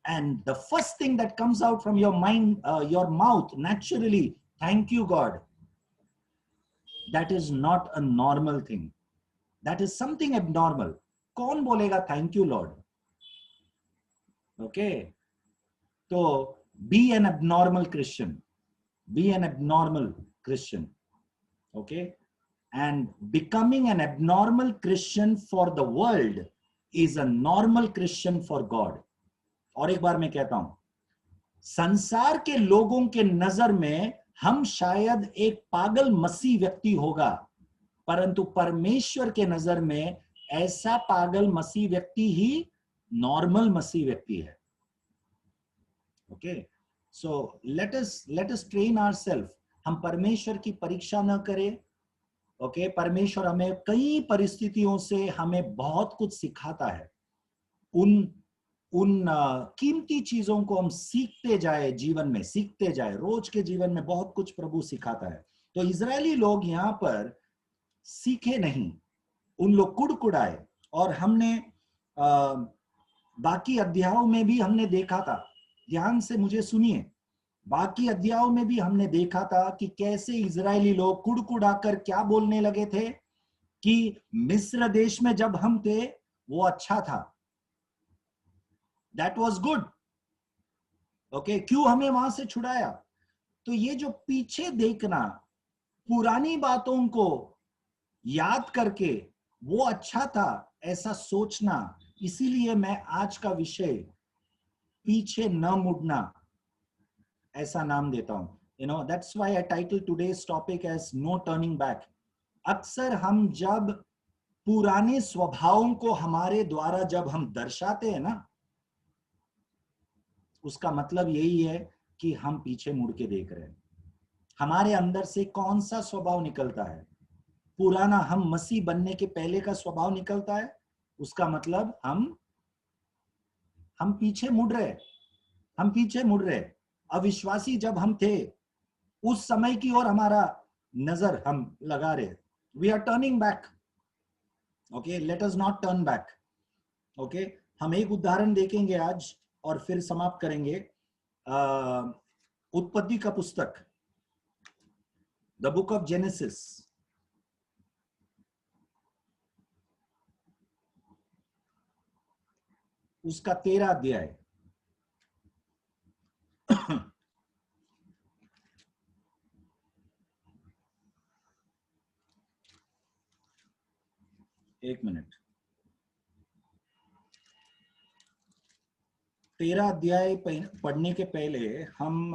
and the first thing that comes out from your mind, your mouth naturally, thank you God. That is not a normal thing. That is something abnormal. कौन बोलेगा thank you Lord? Okay, so be an abnormal Christian. Be an abnormal Christian. Okay, and becoming an abnormal Christian for the world is a normal Christian for God. और एक बार मैं कहता हूं, संसार के लोगों के नजर में हम शायद एक पागल मसीह व्यक्ति होगा, परंतु परमेश्वर के नजर में ऐसा पागल मसीह व्यक्ति ही नॉर्मल मसीह व्यक्ति है. Okay, so let us train ourselves. हम परमेश्वर की परीक्षा न करें. ओके, परमेश्वर हमें कई परिस्थितियों से हमें बहुत कुछ सिखाता है. उन कीमती चीजों को हम सीखते जाए, जीवन में सीखते जाए. रोज के जीवन में बहुत कुछ प्रभु सिखाता है. तो इजरायली लोग यहाँ पर सीखे नहीं, उन लोग कुड़कुड़ाए. और हमने बाकी अध्यायों में भी हमने देखा था, ध्यान से मुझे सुनिए, बाकी अध्यायों में भी हमने देखा था कि कैसे इजरायली लोग कुड़कुड़ाकर क्या बोलने लगे थे कि मिस्र देश में जब हम थे वो अच्छा था, दैट वाज गुड. ओके, क्यों हमें वहां से छुड़ाया? तो ये जो पीछे देखना, पुरानी बातों को याद करके वो अच्छा था ऐसा सोचना, इसीलिए मैं आज का विषय पीछे न मुड़ना ऐसा नाम देता हूं. You know, that's why I title today's topic as no turning back. अक्सर हम जब पुराने स्वभावों को हमारे द्वारा जब हम दर्शाते हैं ना, उसका मतलब यही है कि हम पीछे मुड़ के देख रहे हैं. हमारे अंदर से कौन सा स्वभाव निकलता है? पुराना, हम मसीह बनने के पहले का स्वभाव निकलता है. उसका मतलब हम पीछे मुड़ रहे, हम पीछे मुड़ रहे. अविश्वासी जब हम थे उस समय की ओर हमारा नजर हम लगा रहे. We are turning back. Okay, let us not turn back. Okay, हम एक उदाहरण देखेंगे आज और फिर समाप्त करेंगे. उत्पत्ति का पुस्तक, द बुक ऑफ जेनेसिस, उसका 13 अध्याय. एक मिनट. 13 अध्याय पढ़ने के पहले हम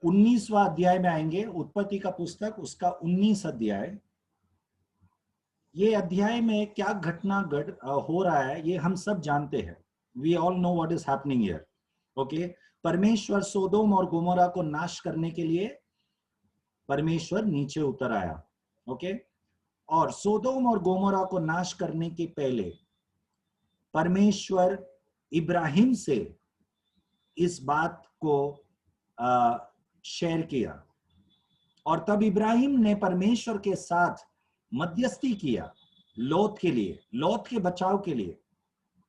19वां अध्याय में आएंगे. उत्पत्ति का पुस्तक, उसका 19 अध्याय. ये अध्याय में क्या घटना हो रहा है ये हम सब जानते हैं. We all know what is happening here. Okay, परमेश्वर सोदोम और गोमोरा को नाश करने के लिए परमेश्वर नीचे उतर आया. ओके, और सोदोम और गोमोरा को नाश करने के पहले परमेश्वर इब्राहिम से इस बात को शेयर किया. और तब इब्राहिम ने परमेश्वर के साथ मध्यस्थी किया लोत के लिए, लोत के बचाव के लिए.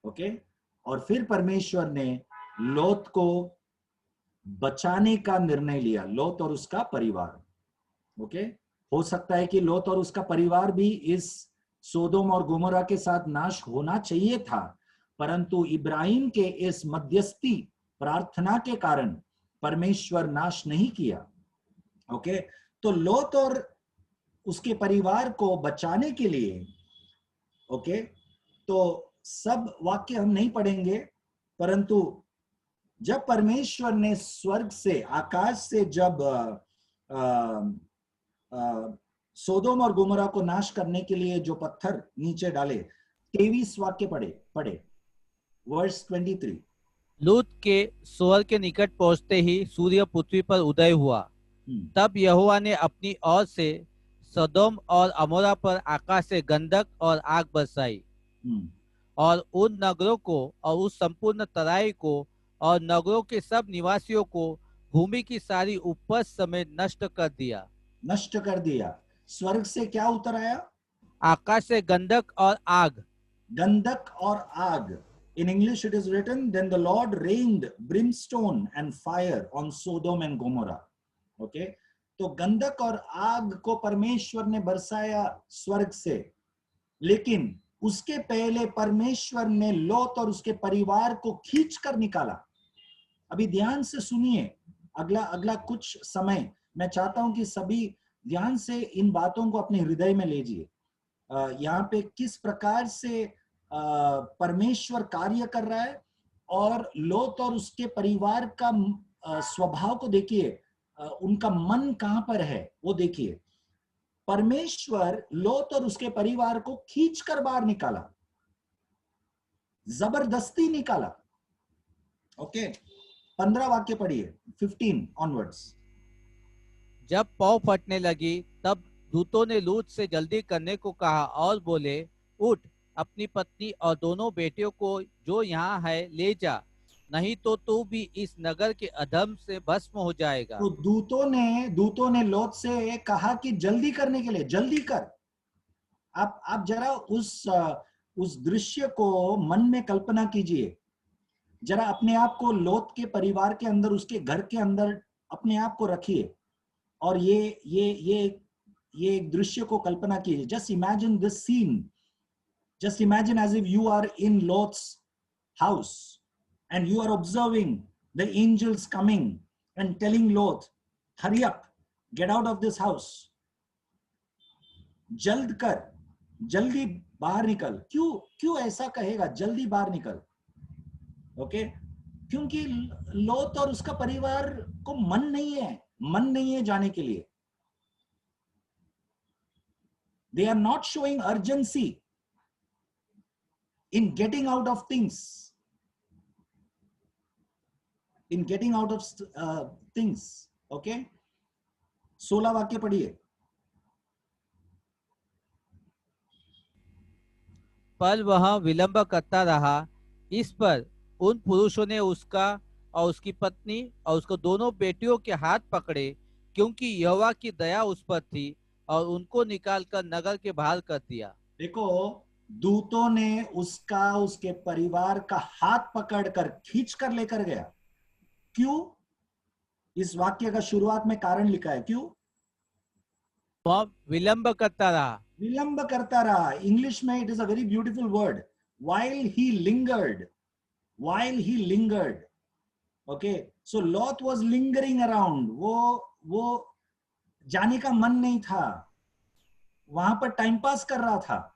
ओके, और फिर परमेश्वर ने लोत को बचाने का निर्णय लिया, लोत और उसका परिवार. ओके, हो सकता है कि लोत और उसका परिवार भी इस सोदोम और गोमोरा के साथ नाश होना चाहिए था, परंतु इब्राहिम के इस मध्यस्थी प्रार्थना के कारण परमेश्वर नाश नहीं किया. ओके, तो लोत और उसके परिवार को बचाने के लिए, ओके, तो सब वाक्य हम नहीं पढ़ेंगे, परंतु जब परमेश्वर ने स्वर्ग से, आकाश से जब सोदोम और गोमोरा को नाश करने के लिए जो पत्थर नीचे डाले, 23 वाक्य पढ़े वर्स 23. लूत के सोअर के निकट पहुंचते ही सूर्य पृथ्वी पर उदय हुआ तब यहोवा ने अपनी ओर से सदोम और अमोरा पर आकाश से गंधक और आग बरसाई और उन नगरों को और उस संपूर्ण तराई को और नगरों के सब निवासियों को भूमि की सारी उपज समेत नष्ट कर दिया। नष्ट कर दिया। स्वर्ग से क्या उतर आया? आकाश से गंधक और आग। गंधक और आग। In English it is written, then the Lord rained brimstone and fire on Sodom and Gomorrah. Okay? तो गंधक और आग को परमेश्वर ने बरसाया स्वर्ग से, लेकिन उसके पहले परमेश्वर ने लोत और उसके परिवार को खींच कर निकाला। अभी ध्यान से सुनिए, अगला कुछ समय मैं चाहता हूं कि सभी ध्यान से इन बातों को अपने हृदय में लीजिए। यहाँ पे किस प्रकार से परमेश्वर कार्य कर रहा है और लोत और उसके परिवार का स्वभाव को देखिए, उनका मन कहां पर है वो देखिए। परमेश्वर लोत और उसके परिवार को खींचकर बाहर निकाला, जबरदस्ती निकाला। ओके, 15 वाक्य पढ़िए, 15 ऑनवर्ड्स। जब पौ फटने लगी तब दूतों ने लूत से जल्दी करने को कहा और बोले, उठ, अपनी पत्नी और दोनों बेटियों को जो यहाँ है ले जा, नहीं तो तू भी इस नगर के अधर्म से भस्म हो जाएगा। तो दूतों ने लोत से कहा कि जल्दी करने के लिए, जल्दी कर। आप जरा उस दृश्य को मन में कल्पना कीजिए, जरा अपने आप को लोत के परिवार के अंदर, उसके घर के अंदर अपने आप को रखिए और ये एक दृश्य को कल्पना कीजिए। Just imagine this scene, just imagine as if you are in Lot's house and you are observing the angels coming and telling Lot, hurry up, get out of this house, जल्द कर, जल्दी बाहर निकल। क्यों ऐसा कहेगा, जल्दी बाहर निकल? ओके, क्योंकि लोत और उसका परिवार को मन नहीं है जाने के लिए। They are not showing urgency in getting out of things, okay? 16 वाक्य पढ़िए। पर वह विलंब करता रहा। इस पर उन पुरुषों ने उसका और उसकी पत्नी और उसको दोनों बेटियों के हाथ पकड़े, क्योंकि यहोवा की दया उस पर थी, और उनको निकालकर नगर के बाहर कर दिया। देखो, दूतों ने उसके परिवार का हाथ पकड़कर खींच कर लेकर गया। क्यों? इस वाक्य का शुरुआत में कारण लिखा है, क्यों? वह विलंब करता रहा। विलंब करता रहा। इंग्लिश में it is a very beautiful word, while he lingered, okay? So Lot was lingering around. वो जाने का मन नहीं था, वहां पर टाइम पास कर रहा था।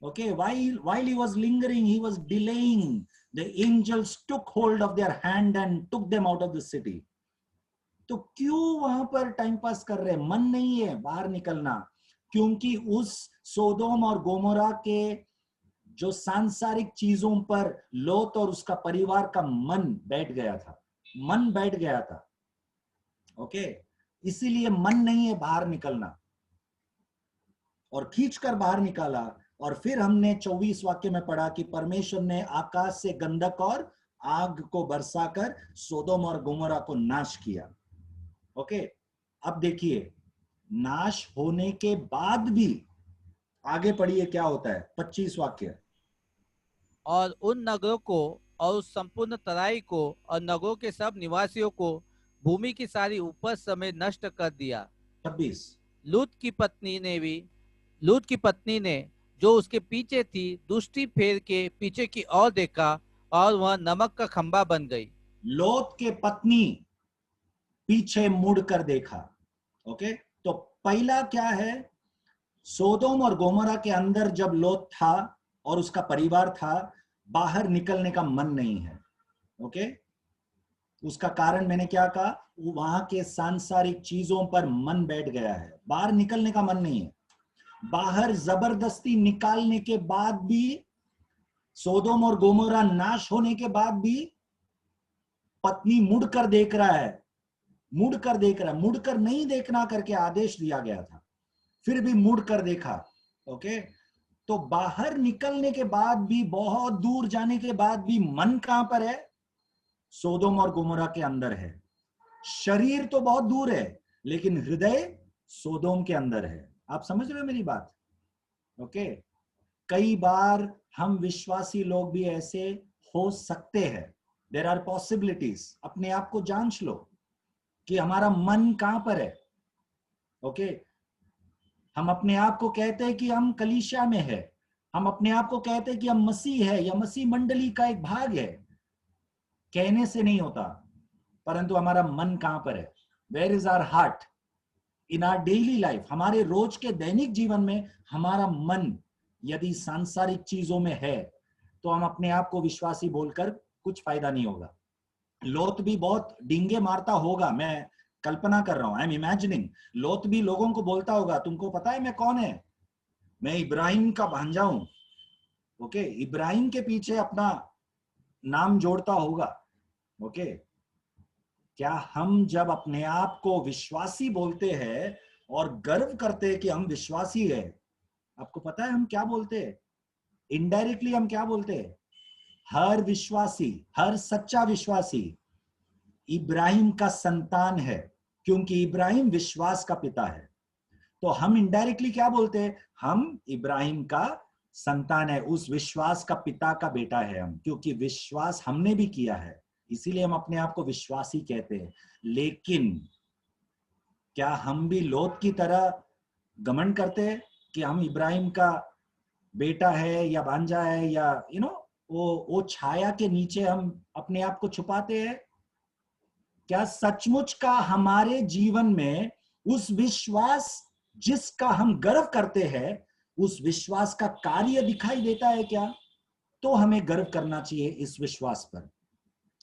Okay, while he was lingering, he was delaying. The angels took hold of their hand and took them out of the city. तो क्यों वहां पर टाइम पास कर रहे? मन नहीं है बाहर निकलना, क्योंकि उस सोदोम और गोमोरा के जो सांसारिक चीजों पर लोत और उसका परिवार का मन बैठ गया था। ओके, इसीलिए मन नहीं है बाहर निकलना, और खींचकर बाहर निकाला। और फिर हमने 24 वाक्य में पढ़ा कि परमेश्वर ने आकाश से गंधक और आग को बरसाकर सोदोम और गोमोरा को नाश किया। ओके, अब देखिए, नाश होने के बाद भी आगे पढ़िए क्या होता है। 25 वाक्य। और उन नगरों को और उस संपूर्ण तराई को और नगरों के सब निवासियों को भूमि की सारी उपज समेत नष्ट कर दिया। 26। लूत की पत्नी ने जो उसके पीछे थी दृष्टि फेर के पीछे की ओर देखा, और वह नमक का खंबा बन गई। लोत के पत्नी पीछे मुड़कर देखा। ओके, तो पहला क्या है? सोदोम और गोमोरा के अंदर जब लोत था और उसका परिवार था, बाहर निकलने का मन नहीं है। ओके, उसका कारण मैंने क्या कहा? वहां के सांसारिक चीजों पर मन बैठ गया है, बाहर निकलने का मन नहीं है। बाहर जबरदस्ती निकालने के बाद भी, सोदोम और गोमोरा नाश होने के बाद भी पत्नी मुड़कर देख रहा है मुड़कर देख रहा है, मुड़कर नहीं देखना करके आदेश दिया गया था, फिर भी मुड़कर देखा। ओके, तो बाहर निकलने के बाद भी, बहुत दूर जाने के बाद भी मन कहां पर है? सोदोम और गोमोरा के अंदर है। शरीर तो बहुत दूर है, लेकिन हृदय सोदोम के अंदर है। आप समझ रहे हो मेरी बात? ओके, कई बार हम विश्वासी लोग भी ऐसे हो सकते हैं। There are possibilities. अपने आप को जांच लो कि हमारा मन कहां पर है। ओके, हम अपने आप को कहते हैं कि हम कलीसिया में है, हम अपने आप को कहते हैं कि हम मसीह है या मसीह मंडली का एक भाग है। कहने से नहीं होता, परंतु हमारा मन कहां पर है? Where is our heart in our daily life? हमारे रोज के दैनिक जीवन में हमारा मन यदि सांसारिक चीजों में है, तो हम अपने आप को विश्वासी बोलकर कुछ फायदा नहीं होगा। लोत भी बहुत डींगे मारता होगा, मैं कल्पना कर रहा हूं, आई एम इमेजिनिंग। लोत भी लोगों को बोलता होगा, तुमको पता है मैं कौन है? मैं इब्राहिम का भांजा हूं। ओके, इब्राहिम के पीछे अपना नाम जोड़ता होगा। ओके, क्या हम जब अपने आप को विश्वासी बोलते हैं और गर्व करते हैं कि हम विश्वासी है, आपको पता है हम क्या बोलते हैं? इनडायरेक्टली हम क्या बोलते हैं? हर विश्वासी, हर सच्चा विश्वासी इब्राहिम का संतान है, क्योंकि इब्राहिम विश्वास का पिता है। तो हम इनडायरेक्टली क्या बोलते हैं? हम इब्राहिम का संतान है, उस विश्वास का पिता का बेटा है हम, क्योंकि विश्वास हमने भी किया है, इसीलिए हम अपने आप को विश्वासी कहते हैं। लेकिन क्या हम भी लोत की तरह घमंड करते हैं कि हम इब्राहिम का बेटा है या भांजा है, या वो छाया के नीचे हम अपने आप को छुपाते हैं? क्या सचमुच का हमारे जीवन में उस विश्वास जिसका हम गर्व करते हैं, उस विश्वास का कार्य दिखाई देता है क्या? तो हमें गर्व करना चाहिए इस विश्वास पर।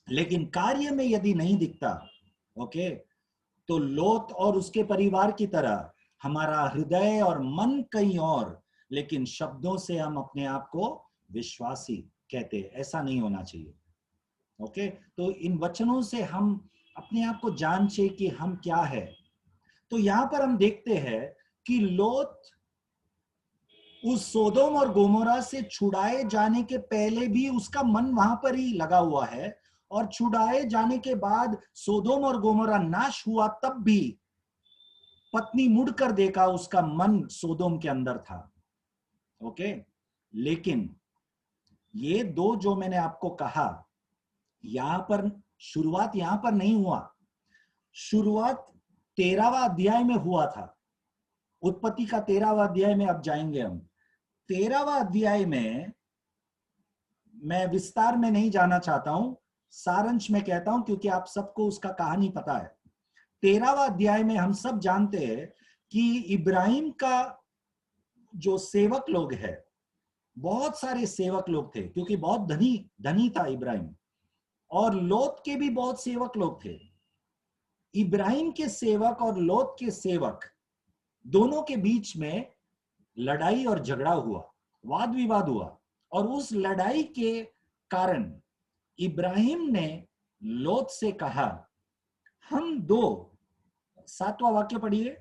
लेकिन कार्य में यदि नहीं दिखता, ओके, तो लोत और उसके परिवार की तरह हमारा हृदय और मन कहीं और, लेकिन शब्दों से हम अपने आप को विश्वासी कहते हैं। ऐसा नहीं होना चाहिए। ओके, तो इन वचनों से हम अपने आप को जांचे कि हम क्या है। तो यहां पर हम देखते हैं कि लोत उस सोदोम और गोमोरा से छुड़ाए जाने के पहले भी उसका मन वहां पर ही लगा हुआ है, और छुड़ाए जाने के बाद सोदोम और गोमोरा नाश हुआ, तब भी पत्नी मुड़कर देखा, उसका मन सोदोम के अंदर था। ओके, लेकिन ये दो जो मैंने आपको कहा, यहां पर शुरुआत यहां पर नहीं हुआ। शुरुआत 13वां अध्याय में हुआ था। उत्पत्ति का 13वां अध्याय में अब जाएंगे हम। 13वां अध्याय में मैं विस्तार में नहीं जाना चाहता हूं, सारांश में कहता हूं, क्योंकि आप सबको उसका कहानी पता है। 13वां अध्याय में हम सब जानते हैं कि इब्राहिम का जो सेवक लोग है, बहुत सारे सेवक लोग थे, क्योंकि बहुत धनी था इब्राहिम, और लोत के भी बहुत सेवक लोग थे। इब्राहिम के सेवक और लोत के सेवक दोनों के बीच में लड़ाई और झगड़ा हुआ, वाद विवाद हुआ, और उस लड़ाई के कारण इब्राहिम ने लोत से कहा, हम दो, 7वां वाक्य पढ़िए,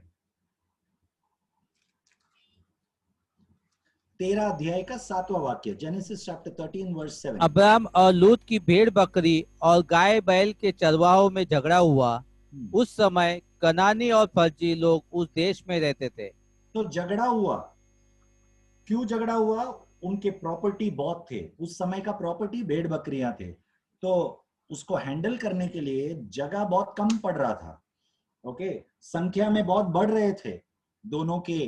13 अध्याय का 7वां वाक्य, जेनेसिस चैप्टर 13 वर्स 7। अब्राम और लूत की भेड़ बकरी और गाय बैल के चरवाहों में झगड़ा हुआ। उस समय कनानी और फर्जी लोग उस देश में रहते थे। तो झगड़ा हुआ, क्यों झगड़ा हुआ? उनके प्रॉपर्टी बहुत थे, उस समय का प्रॉपर्टी भेड़ बकरियां थे, तो उसको हैंडल करने के लिए जगह बहुत कम पड़ रहा था। ओके, संख्या में बहुत बढ़ रहे थे दोनों के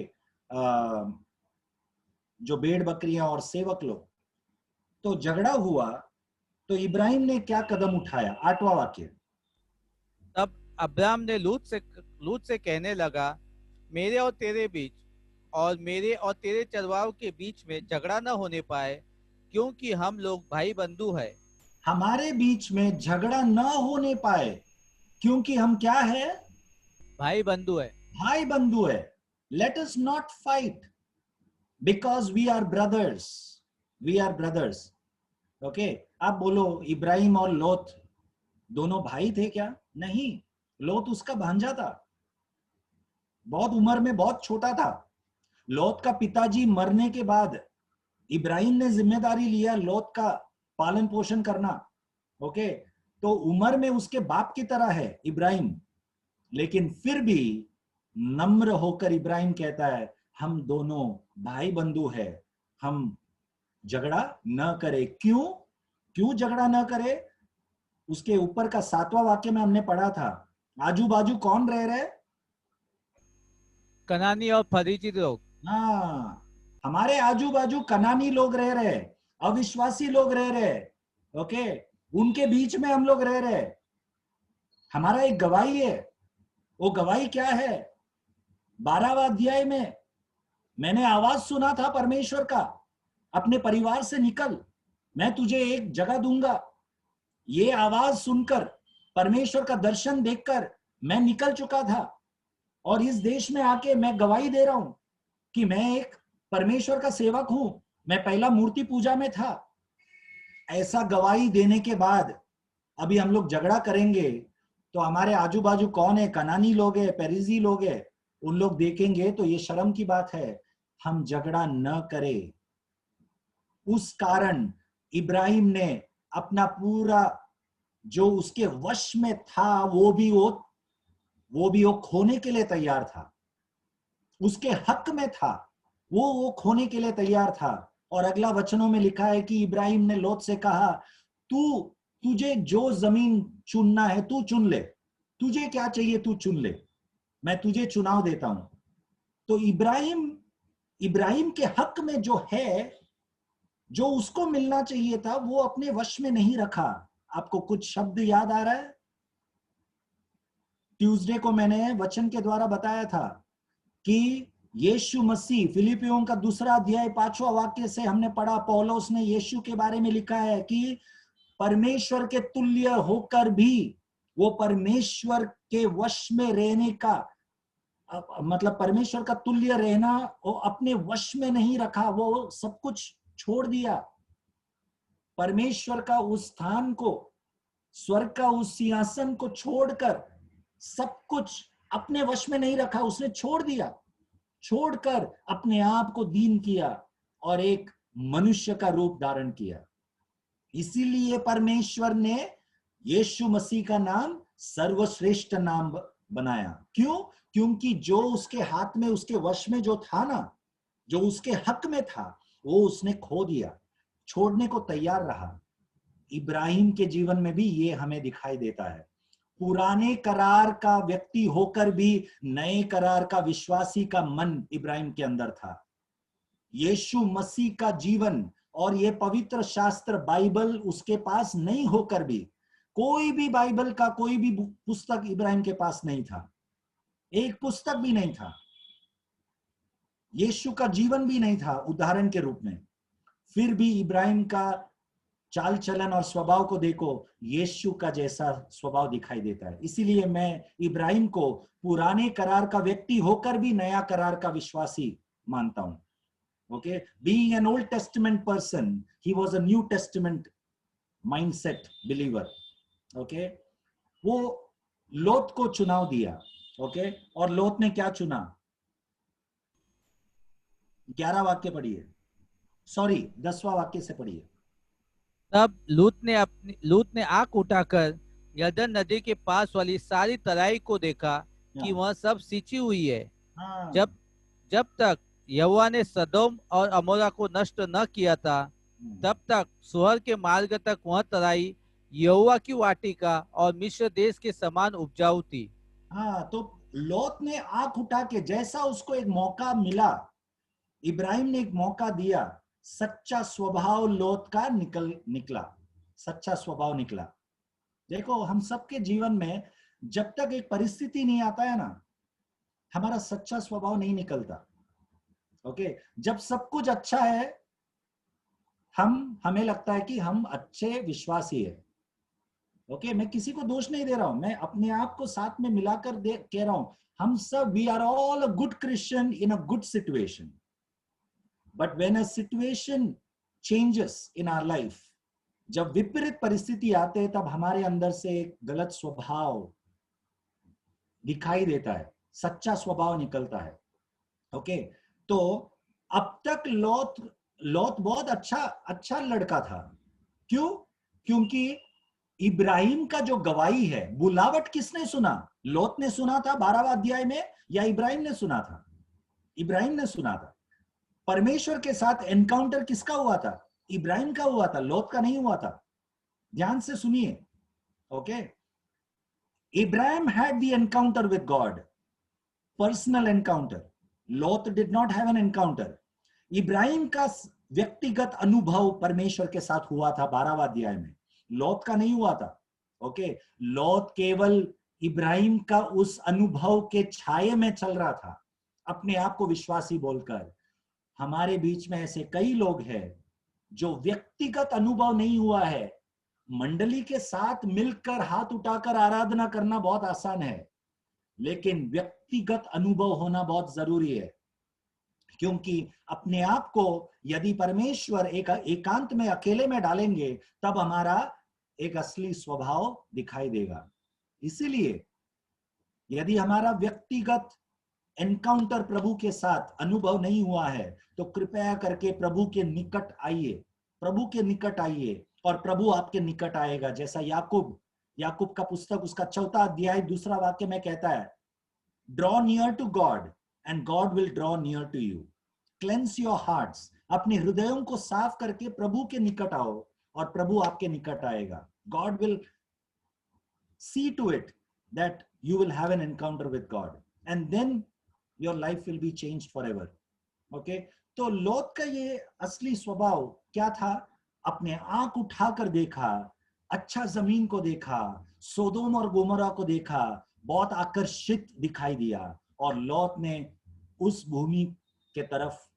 जो भेड़ बकरियां और सेवक लोग। तो झगड़ा हुआ, तो इब्राहिम ने क्या कदम उठाया? 8वां वाक्य। तब अब्राम ने लूत से कहने लगा, मेरे और तेरे बीच और मेरे और तेरे चरवाहों के बीच में झगड़ा न होने पाए, क्योंकि हम लोग भाई बंधु है। हमारे बीच में झगड़ा न होने पाए, क्योंकि हम क्या है? भाई बंधु है। भाई बंधु है। Let us not fight, because we are brothers, we are brothers. Okay, आप बोलो इब्राहिम और लोत दोनों भाई थे क्या? नहीं, लोत उसका भांजा था, बहुत उम्र में बहुत छोटा था। लोत का पिताजी मरने के बाद इब्राहिम ने जिम्मेदारी लिया लोत का पालन पोषण करना। ओके, तो उम्र में उसके बाप की तरह है इब्राहिम, लेकिन फिर भी नम्र होकर इब्राहिम कहता है हम दोनों भाई बंधु है, हम झगड़ा न करे। क्यों झगड़ा न करे? उसके ऊपर का 7वां वाक्य में हमने पढ़ा था, आजू बाजू कौन रह रहे? कनानी और फरीजी लोग। हाँ, हमारे आजू बाजू कनानी लोग रह रहे, अविश्वासी लोग रह रहे। ओके, उनके बीच में हम लोग रह रहे। हमारा एक गवाही है, वो गवाही क्या है? 12वां अध्याय में मैंने आवाज सुना था परमेश्वर का, अपने परिवार से निकल, मैं तुझे एक जगह दूंगा। ये आवाज सुनकर, परमेश्वर का दर्शन देखकर मैं निकल चुका था, और इस देश में आके मैं गवाही दे रहा हूं कि मैं एक परमेश्वर का सेवक हूं। मैं पहला मूर्ति पूजा में था। ऐसा गवाही देने के बाद अभी हम लोग झगड़ा करेंगे तो हमारे आजू बाजू कौन है? कनानी लोग है, पेरिजी लोग है। उन लोग देखेंगे तो ये शर्म की बात है। हम झगड़ा न करें। उस कारण इब्राहिम ने अपना पूरा जो उसके वश में था वो भी वो खोने के लिए तैयार था। उसके हक में था, वो खोने के लिए तैयार था। और अगला वचनों में लिखा है कि इब्राहिम ने लोत से कहा, तुझे जो जमीन चुनना है तू चुन ले, तुझे क्या चाहिए तू चुन ले, मैं तुझे चुनाव देता हूं। तो इब्राहिम के हक में जो है, जो उसको मिलना चाहिए था, वो अपने वश में नहीं रखा। आपको कुछ शब्द याद आ रहा है? ट्यूसडे को मैंने वचन के द्वारा बताया था कि यीशु मसीह, फिलिपियों का 2 अध्याय 5वां वाक्य से हमने पढ़ा, पौलुस ने यीशु के बारे में लिखा है कि परमेश्वर के तुल्य होकर भी वो परमेश्वर के वश में रहने का, मतलब परमेश्वर का तुल्य रहना वो अपने वश में नहीं रखा, वो सब कुछ छोड़ दिया। परमेश्वर का उस स्थान को, स्वर्ग का उस सिंहासन को छोड़कर सब कुछ अपने वश में नहीं रखा, उसने छोड़ दिया। छोड़कर अपने आप को दीन किया और एक मनुष्य का रूप धारण किया। इसीलिए परमेश्वर ने यीशु मसीह का नाम सर्वश्रेष्ठ नाम बनाया। क्यों? क्योंकि जो उसके हाथ में, उसके वश में जो था ना, जो उसके हक में था, वो उसने खो दिया, छोड़ने को तैयार रहा। इब्राहिम के जीवन में भी ये हमें दिखाई देता है। पुराने करार का व्यक्ति होकर भी नए करार का विश्वासी का मन इब्राहिम के अंदर था। यीशु मसीह का जीवन और ये पवित्र शास्त्र बाइबल उसके पास नहीं होकर भी, कोई भी बाइबल का कोई भी पुस्तक इब्राहिम के पास नहीं था, एक पुस्तक भी नहीं था, यीशु का जीवन भी नहीं था उदाहरण के रूप में। फिर भी इब्राहिम का चाल चलन और स्वभाव को देखो, यीशु का जैसा स्वभाव दिखाई देता है। इसीलिए मैं इब्राहिम को पुराने करार का व्यक्ति होकर भी नया करार का विश्वासी मानता हूं। Okay, being an old testament person, he was a new testament mindset believer. Okay, वो लोत को चुनाव दिया। ओके, और लोत ने क्या चुना? 11 वाक्य पढ़िए, सॉरी 10वां वाक्य से पढ़िए। तब लूत ने आंख उठाकर यरदन नदी के पास वाली सारी तराई को देखा कि वह सब सींची हुई है। हाँ। जब तक यहोवा ने सदोम और अमोरा को नष्ट न किया था, तब तक सुहर के मार्ग तक वह तराई यहोवा की वाटिका और मिस्र देश के समान उपजाऊ थी। हाँ, तो लोत ने आंख उठा के, जैसा उसको एक मौका मिला, इब्राहिम ने एक मौका दिया, सच्चा स्वभाव लोत का निकला, सच्चा स्वभाव निकला। देखो, हम सबके जीवन में जब तक एक परिस्थिति नहीं आता है ना, हमारा सच्चा स्वभाव नहीं निकलता। ओके, जब सब कुछ अच्छा है, हमें लगता है कि हम अच्छे विश्वासी है। ओके, मैं किसी को दोष नहीं दे रहा हूं, मैं अपने आप को साथ में मिलाकर कह रहा हूं, हम सब, we are all a good Christian in a good situation. But when a situation changes in our life, जब विपरीत परिस्थिति आते हैं, तब हमारे अंदर से एक गलत स्वभाव दिखाई देता है, सच्चा स्वभाव निकलता है। ओके, तो अब तक लौत बहुत अच्छा लड़का था। क्यों? क्योंकि इब्राहिम का जो गवाही है, बुलावट किसने सुना? लौत ने सुना था 12वां अध्याय में, या इब्राहिम ने सुना था? इब्राहिम ने सुना था। परमेश्वर के साथ एनकाउंटर किसका हुआ था? इब्राहिम का हुआ था, लौत का नहीं हुआ था। ध्यान से सुनिए। Okay, Ibrahim had the encounter with God, personal encounter. Lot did not have an encounter. Ibrahim का व्यक्तिगत अनुभव परमेश्वर के साथ हुआ था 12वां अध्याय में, लौत का नहीं हुआ था। ओके, लौत केवल इब्राहिम का उस अनुभव के छाये में चल रहा था, अपने आप को विश्वासी बोलकर। हमारे बीच में ऐसे कई लोग हैं जो व्यक्तिगत अनुभव नहीं हुआ है। मंडली के साथ मिलकर हाथ उठाकर आराधना करना बहुत आसान है, लेकिन व्यक्तिगत अनुभव होना बहुत जरूरी है। क्योंकि अपने आप को यदि परमेश्वर एकांत में अकेले में डालेंगे, तब हमारा एक असली स्वभाव दिखाई देगा। इसीलिए यदि हमारा व्यक्तिगत एनकाउंटर प्रभु के साथ अनुभव नहीं हुआ है, तो कृपया करके प्रभु के निकट आइए, प्रभु के निकट आइए, और प्रभु आपके निकट आएगा। जैसा याकूब का पुस्तक उसका 4वां अध्याय 2 वाक्य में कहता है, draw near to God and God will draw near to you. Cleanse your hearts, अपने हृदयों को साफ करके प्रभु के निकट आओ और प्रभु आपके निकट आएगा। God will see to it that you will have an encounter with God and then your life will be changed forever. Okay, तो लौत का ये असली स्वभाव क्या था? अपने आंख उठाकर देखा, अच्छा जमीन को देखा, सोदोम और गोमोरा को देखा, बहुत आकर्षित दिखाई दिया, और लौत ने उस भूमि के तरफ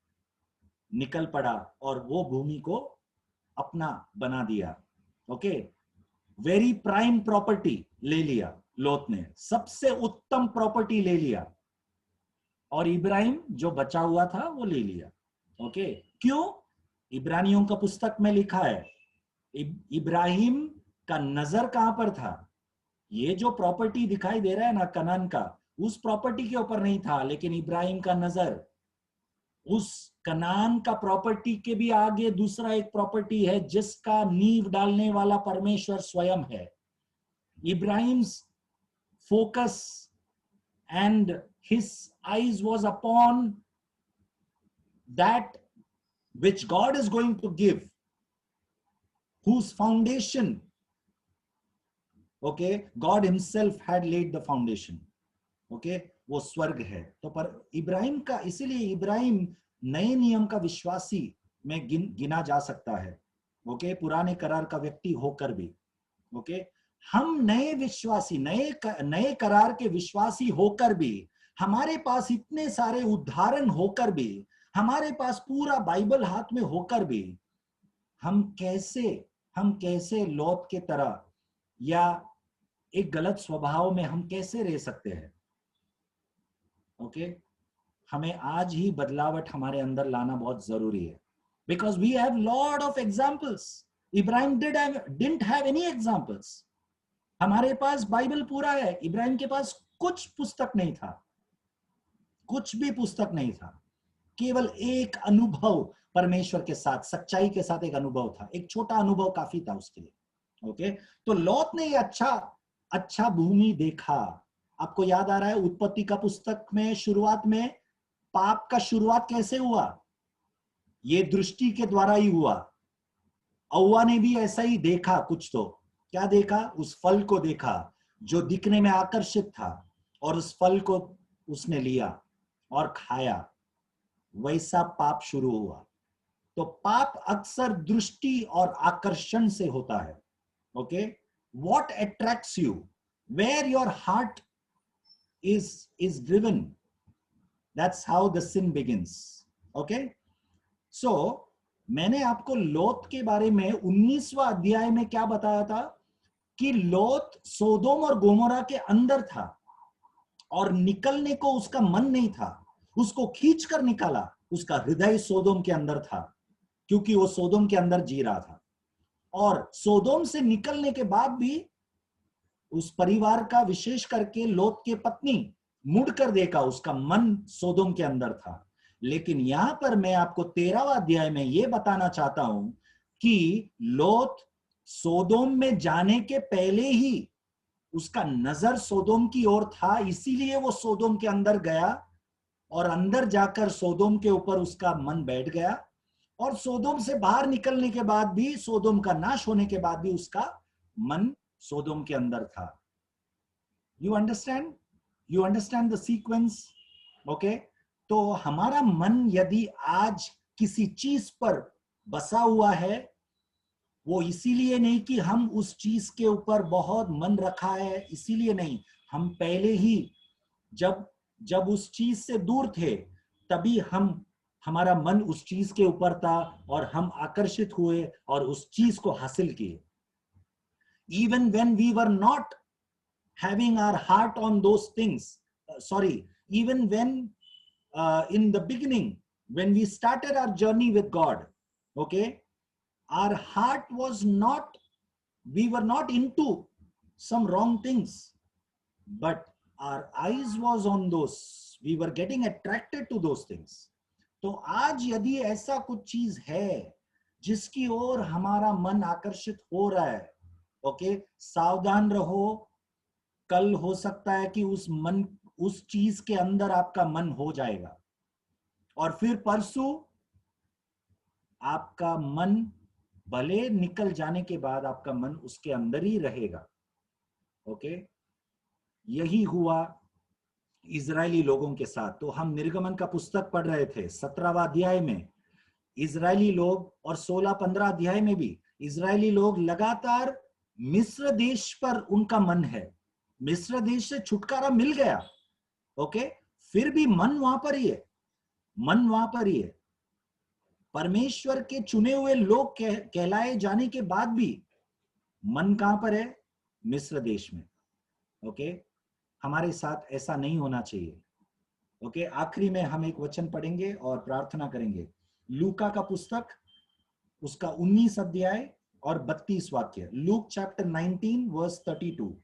निकल पड़ा और वो भूमि को अपना बना दिया। ओके, वेरी प्राइम प्रॉपर्टी ले लिया लौत ने, सबसे उत्तम प्रॉपर्टी ले लिया, और इब्राहिम जो बचा हुआ था वो ले लिया। ओके, क्यों? इब्रानियों का पुस्तक में लिखा है, इब्राहिम का नजर कहां पर था? ये जो प्रॉपर्टी दिखाई दे रहा है ना कनान का, उस प्रॉपर्टी के ऊपर नहीं था, लेकिन इब्राहिम का नजर उस कनान का प्रॉपर्टी के भी आगे दूसरा एक प्रॉपर्टी है, जिसका नींव डालने वाला परमेश्वर स्वयं है। Ibrahim's focus and his eyes was upon that which God is going to give, whose foundation, okay, God himself had laid the foundation. Okay, वो स्वर्ग है। तो पर इब्राहिम का, इसीलिए इब्राहिम नए नियम का विश्वासी में गिना जा सकता है। ओके, पुराने करार का व्यक्ति होकर भी। ओके, हम नए विश्वासी, नए करार के विश्वासी होकर भी, हमारे पास इतने सारे उदाहरण होकर भी, हमारे पास पूरा बाइबल हाथ में होकर भी, हम कैसे लौत के तरह या एक गलत स्वभाव में हम कैसे रह सकते हैं? ओके, हमें आज ही बदलावट हमारे अंदर लाना बहुत जरूरी है, because we have lot of examples. इब्राहिम डिडंट हैव एनी एग्जाम्पल्स। हमारे पास बाइबल पूरा है, इब्राहिम के पास कुछ पुस्तक नहीं था, कुछ भी पुस्तक नहीं था, केवल एक अनुभव परमेश्वर के साथ, सच्चाई के साथ एक अनुभव था, एक छोटा अनुभव काफी था उसके लिए। ओके, तो लौत ने ये अच्छा भूमि देखा। आपको याद आ रहा है उत्पत्ति का पुस्तक में शुरुआत में पाप का शुरुआत कैसे हुआ? ये दृष्टि के द्वारा ही हुआ। हव्वा ने भी ऐसा ही देखा कुछ, तो क्या देखा? उस फल को देखा जो दिखने में आकर्षित था, और उस फल को उसने लिया और खाया। वैसा पाप शुरू हुआ। तो पाप अक्सर दृष्टि और आकर्षण से होता है। Okay, what attracts you, where your heart is driven, that's how the sin begins. Okay, so मैंने आपको लौत के बारे में 19वां अध्याय में क्या बताया था कि लौत सोदोम और गोमोरा के अंदर था और निकलने को उसका मन नहीं था, उसको खींच कर निकाला। उसका हृदय सोदोम के अंदर था, क्योंकि वो सोदोम के अंदर जी रहा था। और सोदोम से निकलने के बाद भी उस परिवार का, विशेष करके लोत के पत्नी मुड़कर देखा, उसका मन सोदोम के अंदर था। लेकिन यहां पर मैं आपको 13वां अध्याय में यह बताना चाहता हूं कि लोत सोदोम में जाने के पहले ही उसका नजर सोदोम की ओर था, इसीलिए वो सोदोम के अंदर गया और अंदर जाकर सोदोम के ऊपर उसका मन बैठ गया। और सोदोम से बाहर निकलने के बाद भी, सोदोम का नाश होने के बाद भी उसका मन सोदोम के अंदर था। You understand the sequence? Okay, तो हमारा मन यदि आज किसी चीज पर बसा हुआ है, वो इसीलिए नहीं कि हम उस चीज के ऊपर बहुत मन रखा है, इसीलिए नहीं, हम पहले ही जब उस चीज से दूर थे तभी हमारा मन उस चीज के ऊपर था और हम आकर्षित हुए और उस चीज को हासिल किए। Even when we were not having our heart on those things, even when in the beginning, when we started our journey with God, okay, our heart was not, we were not into some wrong things, but our eyes was on those, we were getting attracted to those things. तो आज यदि ऐसा कुछ चीज है जिसकी ओर हमारा मन आकर्षित हो रहा है, ओके, सावधान रहो, कल हो सकता है कि उस चीज के अंदर आपका मन हो जाएगा और फिर परसों आपका मन भले निकल जाने के बाद आपका मन उसके अंदर ही रहेगा। ओके, यही हुआ इजरायली लोगों के साथ। तो हम निर्गमन का पुस्तक पढ़ रहे थे 17वां अध्याय में, इजरायली लोग, और 16-15 अध्याय में भी इजरायली लोग लगातार मिस्र देश पर उनका मन है, मिस्र देश से छुटकारा मिल गया, ओके, फिर भी मन वहां पर ही है, मन वहां पर ही है। परमेश्वर के चुने हुए लोग कहलाए जाने के बाद भी मन कहां पर है? मिस्र देश में। ओके, हमारे साथ ऐसा नहीं होना चाहिए। ओके, आखिरी में हम एक वचन पढ़ेंगे और प्रार्थना करेंगे। लूका का पुस्तक, उसका 19 अध्याय और 32 वाक्य। Luke chapter 19 verse 32।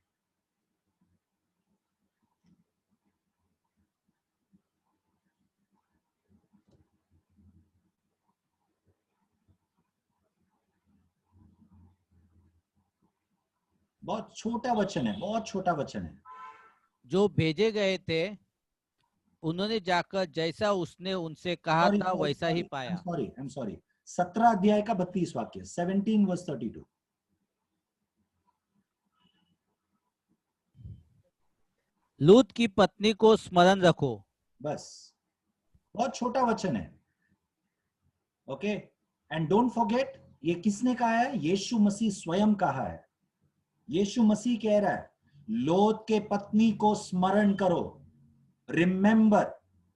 बहुत छोटा वचन है, बहुत छोटा वचन है। जो भेजे गए थे उन्होंने जाकर जैसा उसने उनसे कहा था वैसा ही पाया। आई एम सॉरी 17 अध्याय का 32 वाक्य, 17 वर्स 32। लूत की पत्नी को स्मरण रखो। बस, बहुत छोटा वचन है। ओके, एंड डोंट फॉरगेट, ये किसने कहा है? यीशु मसीह स्वयं कहा है। यीशु मसीह कह रहा है, लोत के पत्नी को स्मरण करो, रिमेंबर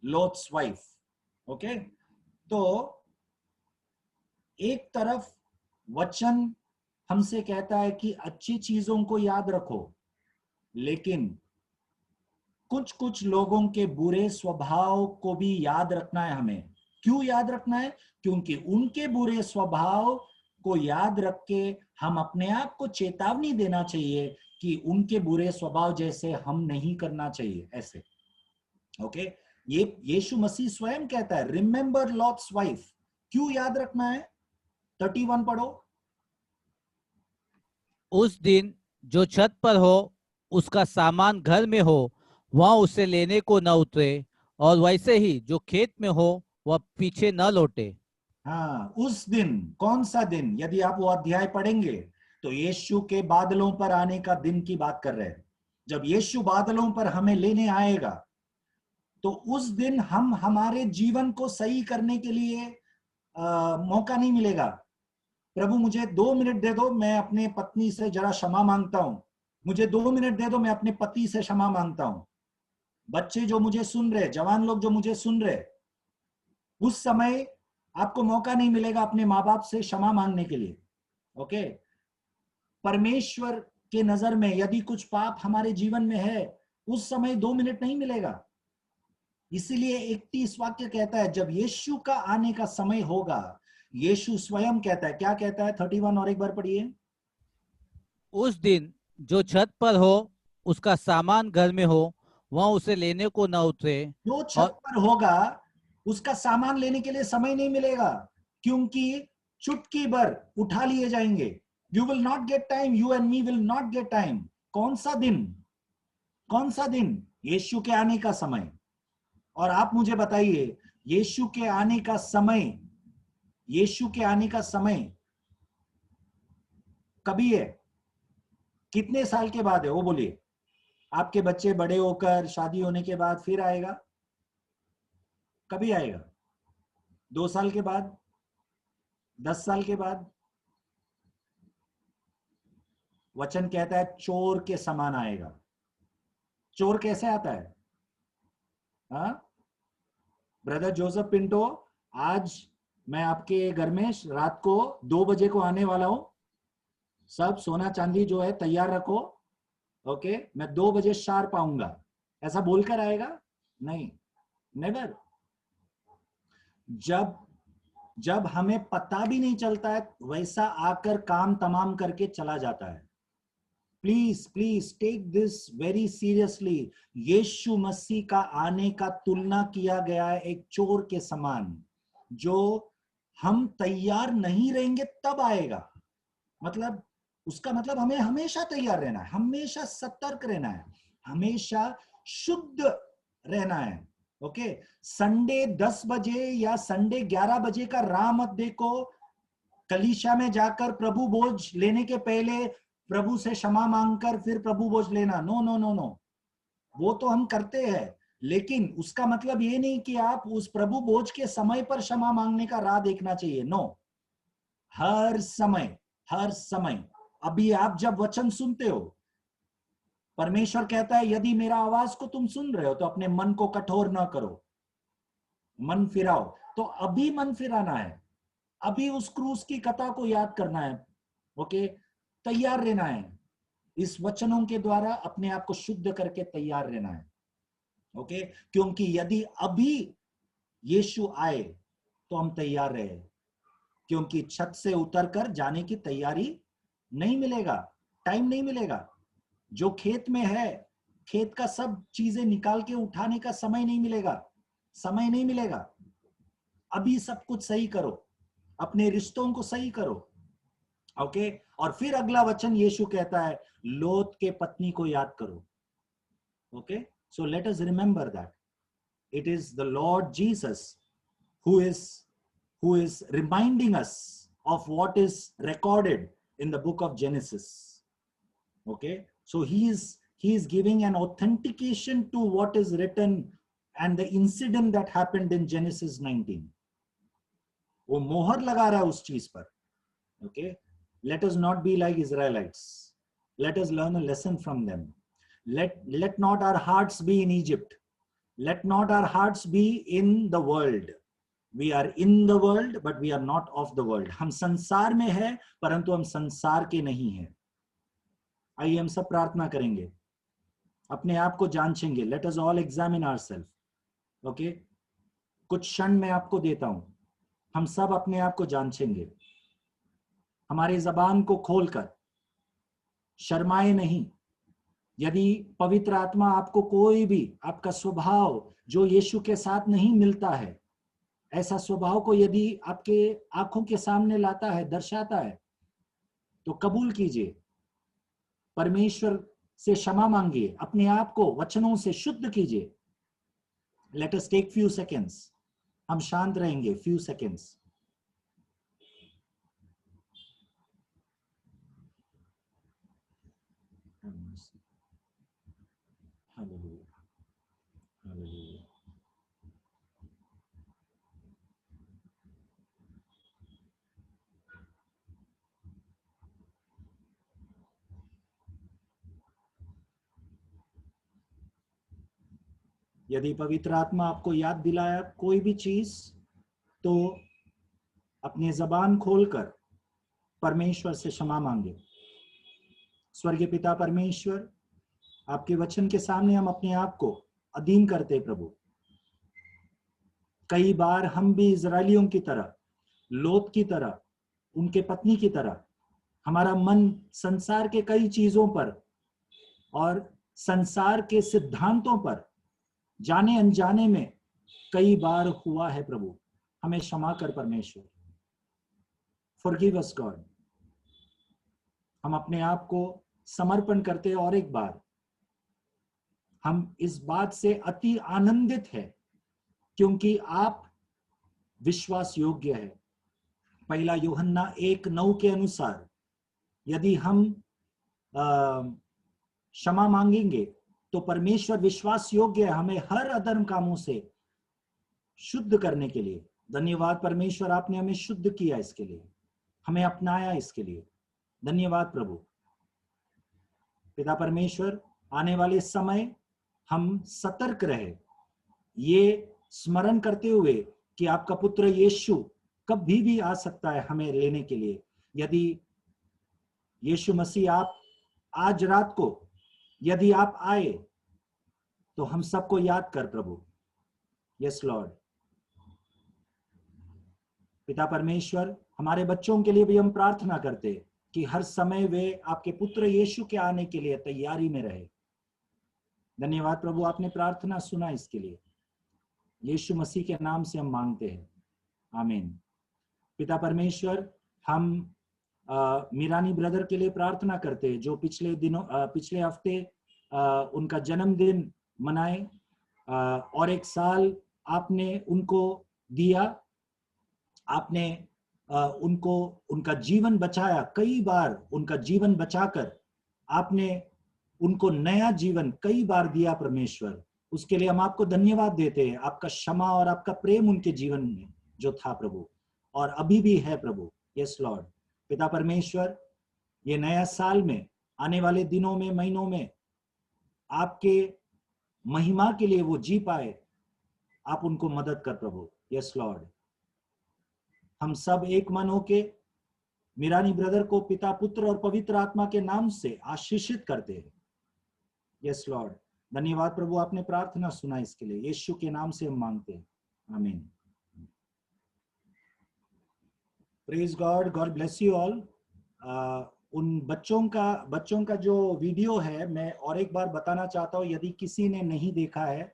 लोत्स वाइफ। ओके, तो एक तरफ वचन हमसे कहता है कि अच्छी चीजों को याद रखो, लेकिन कुछ कुछ लोगों के बुरे स्वभाव को भी याद रखना है हमें। क्यों याद रखना है? क्योंकि उनके बुरे स्वभाव को याद रख के हम अपने आप को चेतावनी देना चाहिए कि उनके बुरे स्वभाव जैसे हम नहीं करना चाहिए ऐसे। ओके, ये यीशु मसीह स्वयं कहता है, रिमेंबर लॉट्स वाइफ। क्यों याद रखना है? 31 पढ़ो। उस दिन जो छत पर हो उसका सामान घर में हो वहां उसे लेने को न उतरे, और वैसे ही जो खेत में हो वह पीछे न लौटे। हाँ, उस दिन, कौन सा दिन? यदि आप वो अध्याय पढ़ेंगे तो यीशु के बादलों पर आने का दिन की बात कर रहे हैं। जब यीशु बादलों पर हमें लेने आएगा तो उस दिन हम हमारे जीवन को सही करने के लिए मौका नहीं मिलेगा। प्रभु मुझे 2 मिनट दे दो, मैं अपने पत्नी से जरा क्षमा मांगता हूं। मुझे 2 मिनट दे दो, मैं अपने पति से क्षमा मांगता हूं। बच्चे जो मुझे सुन रहे, जवान लोग जो मुझे सुन रहे, उस समय आपको मौका नहीं मिलेगा अपने माँ बाप से क्षमा मांगने के लिए। ओके, परमेश्वर के नजर में यदि कुछ पाप हमारे जीवन में है, उस समय 2 मिनट नहीं मिलेगा। इसीलिए 31 वाक्य कहता है, जब यीशु का आने का समय होगा, यीशु स्वयं कहता है, क्या कहता है? 31 और एक बार पढ़िए। उस दिन जो छत पर हो उसका सामान घर में हो वह उसे लेने को न उतरे। जो छत पर होगा उसका सामान लेने के लिए समय नहीं मिलेगा, क्योंकि चुटकी भर उठा लिए जाएंगे। You will not get time, you and me will not get time. कौन सा दिन? कौन सा दिन? यीशु के आने का समय। और आप मुझे बताइए, यीशु के आने का समय, यीशु के आने का समय कभी है? कितने साल के बाद है वो बोलिए? आपके बच्चे बड़े होकर शादी होने के बाद फिर आएगा? कभी आएगा? 2 साल के बाद? 10 साल के बाद? वचन कहता है चोर के समान आएगा। चोर कैसे आता है? हाँ ब्रदर जोसेफ पिंटो, आज मैं आपके घर में रात को 2 बजे को आने वाला हूं। सब सोना चांदी जो है तैयार रखो, ओके? मैं 2 बजे शार्प आऊंगा। ऐसा बोलकर आएगा? नहीं, नेवर। जब हमें पता भी नहीं चलता है वैसा आकर काम तमाम करके चला जाता है। Please please take this very seriously. Yeshu Masih का आने का तुलना किया गया है एक चोर के समान, जो हम तैयार नहीं रहेंगे तब आएगा। मतलब उसका मतलब हमें हमेशा तैयार रहना है, हमेशा सतर्क रहना है, हमेशा शुद्ध रहना है। ओके? संडे 10 बजे या संडे 11 बजे का राह मत देखो। कलीसिया में जाकर प्रभु भोज लेने के पहले प्रभु से क्षमा मांगकर फिर प्रभु भोज लेना, नो नो नो नो, वो तो हम करते हैं, लेकिन उसका मतलब ये नहीं कि आप उस प्रभु भोज के समय पर क्षमा मांगने का राह देखना चाहिए। नो, हर समय, हर समय। अभी आप जब वचन सुनते हो, परमेश्वर कहता है यदि मेरा आवाज को तुम सुन रहे हो तो अपने मन को कठोर ना करो, मन फिराओ। तो अभी मन फिराना है, अभी उस क्रूस की कथा को याद करना है। ओके? तैयार रहना है, इस वचनों के द्वारा अपने आप को शुद्ध करके तैयार रहना है। ओके? क्योंकि यदि अभी यीशु आए तो हम तैयार रहे, क्योंकि छत से उतरकर जाने की तैयारी नहीं मिलेगा, टाइम नहीं मिलेगा। जो खेत में है, खेत का सब चीजें निकाल के उठाने का समय नहीं मिलेगा, समय नहीं मिलेगा। अभी सब कुछ सही करो, अपने रिश्तों को सही करो। ओके? और फिर अगला वचन यीशु कहता है लोत के पत्नी को याद करो। Okay? So let us remember that it is the Lord Jesus who is reminding us of what is recorded in the book of Genesis. Okay? So he is giving an authentication to what is written and the incident that happened in Genesis 19. वो मोहर लगा रहा है उस चीज पर। Okay? Let us not be like Israelites. Let us learn a lesson from them. Let not our hearts be in Egypt. Let not our hearts be in the world. We are in the world, but we are not of the world. हम संसार में है परंतु हम संसार के नहीं हैं। आइए हम सब प्रार्थना करेंगे, अपने आप को जांचेंगे। Let us all examine ourselves. Okay? कुछ क्षण मैं आपको देता हूं, हम सब अपने आप को जांचेंगे। हमारे जबान को खोलकर, शर्माए नहीं। यदि पवित्र आत्मा आपको कोई भी आपका स्वभाव जो यीशु के साथ नहीं मिलता है, ऐसा स्वभाव को यदि आपके आंखों के सामने लाता है, दर्शाता है, तो कबूल कीजिए, परमेश्वर से क्षमा मांगिए, अपने आप को वचनों से शुद्ध कीजिए। Let us take few seconds, हम शांत रहेंगे फ्यू सेकेंड्स। Hallelujah, hallelujah. यदि पवित्र आत्मा आपको याद दिलाया कोई भी चीज, तो अपने जबान खोलकर परमेश्वर से क्षमा मांगे। स्वर्गीय पिता परमेश्वर, आपके वचन के सामने हम अपने आप को अधीन करते प्रभु। कई बार हम भी इजरायलियों की तरह, लोत की तरह, उनके पत्नी की तरह, हमारा मन संसार के कई चीजों पर और संसार के सिद्धांतों पर जाने अनजाने में कई बार हुआ है प्रभु। हमें क्षमा कर परमेश्वर। फॉरगिव अस गॉड। हम अपने आप को समर्पण करते हैं और एक बार हम इस बात से अति आनंदित है क्योंकि आप विश्वास योग्य है। पहला यूहन्ना 1:9 के अनुसार यदि हम क्षमा मांगेंगे तो परमेश्वर विश्वास योग्य है हमें हर अधर्म कामों से शुद्ध करने के लिए। धन्यवाद परमेश्वर, आपने हमें शुद्ध किया, इसके लिए हमें अपनाया, इसके लिए धन्यवाद प्रभु। पिता परमेश्वर, आने वाले समय हम सतर्क रहे, ये स्मरण करते हुए कि आपका पुत्र यीशु कभी भी आ सकता है हमें लेने के लिए। यदि यीशु मसीह आप आज रात को यदि आप आए तो हम सबको याद कर प्रभु। Yes Lord. पिता परमेश्वर, हमारे बच्चों के लिए भी हम प्रार्थना करते कि हर समय वे आपके पुत्र यीशु के आने के लिए तैयारी में रहे। धन्यवाद प्रभु, आपने प्रार्थना सुना, इसके लिए यीशु मसीह के नाम से हम मांगते हैं, आमीन। पिता परमेश्वर, हम मीरानी ब्रदर के लिए प्रार्थना करते हैं जो पिछले हफ्ते उनका जन्मदिन मनाए और एक साल आपने उनको दिया, आपने उनको उनका जीवन बचाया, कई बार उनका जीवन बचाकर आपने उनको नया जीवन कई बार दिया परमेश्वर। उसके लिए हम आपको धन्यवाद देते हैं। आपका क्षमा और आपका प्रेम उनके जीवन में जो था प्रभु और अभी भी है प्रभु। Yes Lord. पिता परमेश्वर, ये नया साल में आने वाले दिनों में, महीनों में आपके महिमा के लिए वो जी पाए, आप उनको मदद कर प्रभु। Yes Lord. हम सब एक मन होके मीरानी ब्रदर को पिता, पुत्र और पवित्र आत्मा के नाम से आशीषित करते हैं। Yes Lord. धन्यवाद प्रभु, आपने प्रार्थना सुना, इसके लिए यीशु के नाम से हम मांगते हैं, आमीन। Praise God, God bless you all. उन बच्चों का जो वीडियो है, मैं और एक बार बताना चाहता हूँ, यदि किसी ने नहीं देखा है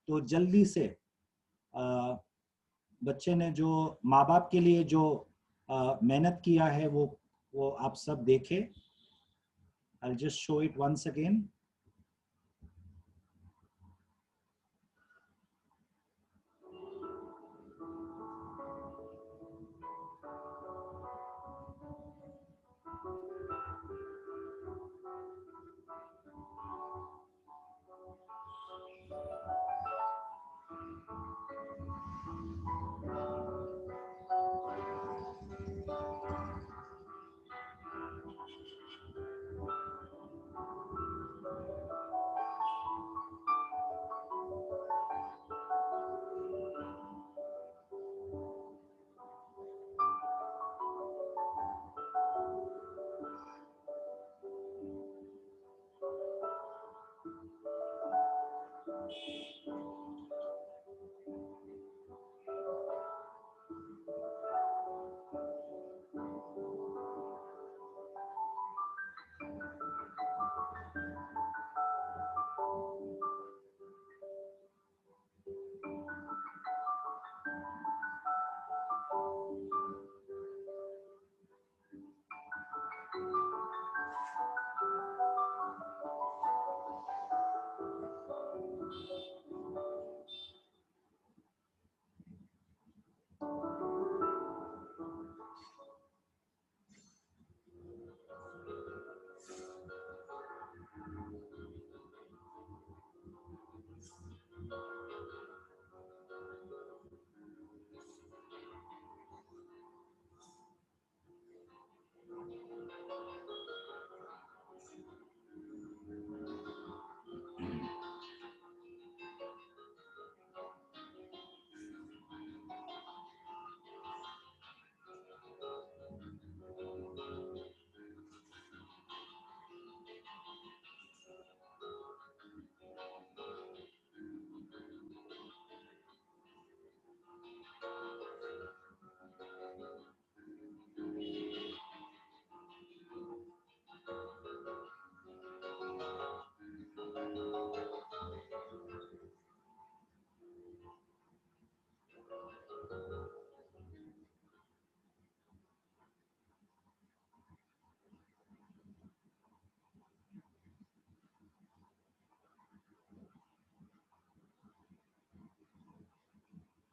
तो जल्दी से बच्चे ने जो माँ बाप के लिए जो मेहनत किया है वो आप सब देखें। I'll just show it once again.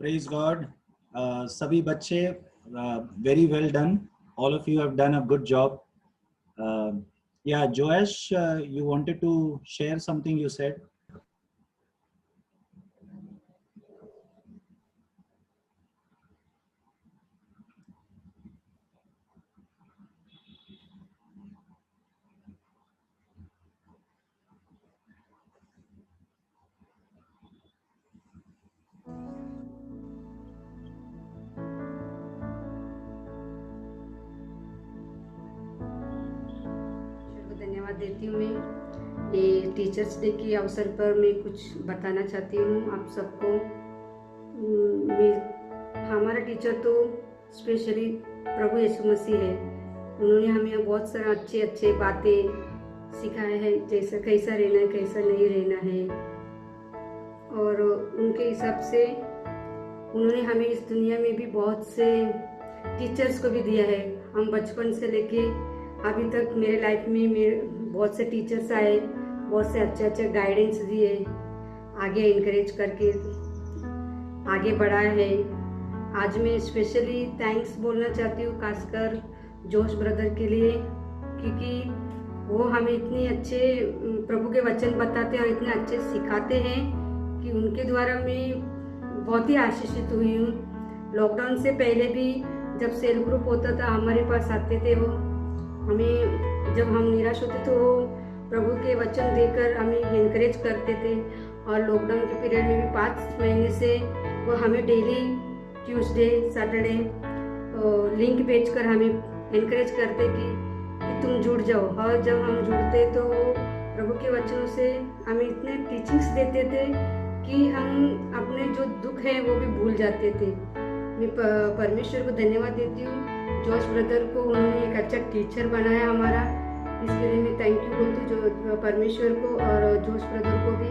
Praise God. सभी बच्चे, very well done. All of you have done a good job. Yeah, Joash, you wanted to share something you said. धन्यवाद देती हूँ मैं। ये टीचर्स डे के अवसर पर मैं कुछ बताना चाहती हूँ आप सबको। हमारा टीचर तो स्पेशली प्रभु यीशु मसीह है। उन्होंने हमें बहुत सारा अच्छे बातें सिखाए हैं, जैसा कैसा रहना है, कैसा नहीं रहना है। और उनके हिसाब से उन्होंने हमें इस दुनिया में भी बहुत से टीचर्स को भी दिया है। हम बचपन से लेके अभी तक मेरे लाइफ में मेरे बहुत से टीचर्स आए, बहुत से अच्छे गाइडेंस दिए, आगे इनकरेज करके आगे बढ़ाया है। आज मैं स्पेशली थैंक्स बोलना चाहती हूँ खासकर जोश ब्रदर के लिए, क्योंकि वो हमें इतने अच्छे प्रभु के वचन बताते हैं और इतने अच्छे सिखाते हैं कि उनके द्वारा मैं बहुत ही आशीषित हुई हूँ। लॉकडाउन से पहले भी जब सेल ग्रुप होता था हमारे पास आते थे, वो हमें जब हम निराश होते तो वो प्रभु के वचन देकर हमें इनकरेज करते थे। और लॉकडाउन के पीरियड में भी 5 महीने से वो हमें डेली ट्यूसडे सैटरडे लिंक भेजकर हमें इनकरेज करते कि तुम जुड़ जाओ। और जब हम जुड़ते तो प्रभु के वचनों से हमें इतने टीचिंग्स देते थे कि हम अपने जो दुख है वो भी भूल जाते थे। मैं परमेश्वर को धन्यवाद देती हूँ। जोश ब्रदर को उन्होंने एक अच्छा टीचर बनाया हमारा, इसके लिए मैं थैंक यू बोलती हूँ जो परमेश्वर को और जोश ब्रदर को भी।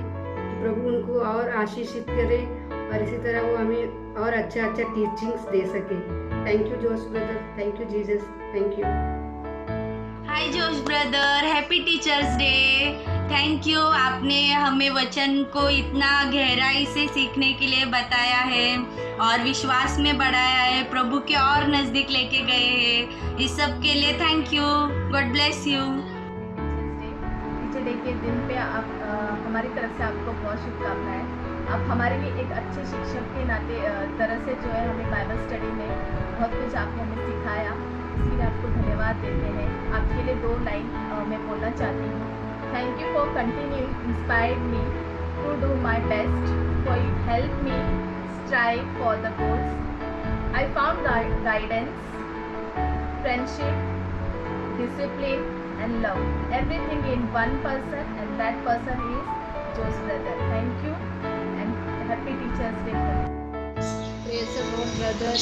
प्रभु उनको और आशीषित करे और इसी तरह वो हमें और अच्छा टीचिंग्स दे सके। Thank you Josh brother, thank you Jesus, thank you. Hi Josh brother, happy teachers day. Thank you, आपने हमें वचन को इतना गहराई से सीखने के लिए बताया है और विश्वास में बढ़ाया है, प्रभु के और नज़दीक लेके गए हैं। इस सब के लिए thank you. God bless you. Teacher day के दिन पे आप हमारी तरफ से आपको बहुत शुभकामनाएं। आप हमारे लिए एक अच्छे शिक्षक के नाते तरह से जो है हमें बाइबल स्टडी में बहुत कुछ आपने हमें सिखाया, इसके लिए आपको धन्यवाद देते हैं। आपके लिए 2 लाइन मैं बोलना चाहती हूँ। Thank you for continuing inspired me to do my best, for you help me strive for the goals. I found guidance, friendship, discipline and love, everything in one person, and that person is Josh brother. Thank you and happy Teachers Day. Praise the Lord brother,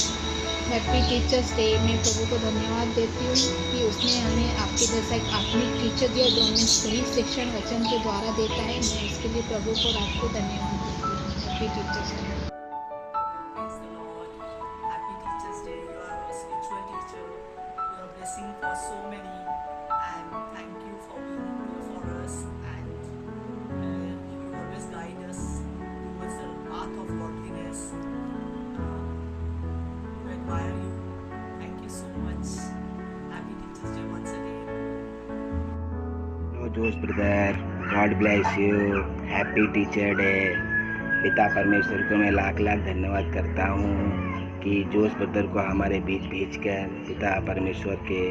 happy teachers day. मैं प्रभु को धन्यवाद देती हूँ कि उसने हमें आपके जैसा एक आत्मिक टीचर दिया जो हमें सही शिक्षण वचन के द्वारा देता है। मैं इसके लिए प्रभु को आपको धन्यवाद देती हूँ। Happy teachers day. For so many, and thank you for being here for us, and you always guide us towards the path of godliness. We admire you. Thank you so much. Happy Teachers Day once again. Hello Josh brother, God bless you. Happy Teacher Day. पिता परमेश्वर को मैं लाख धन्यवाद करता हूँ कि जोश brother को हमारे बीच भेजकर पिता परमेश्वर के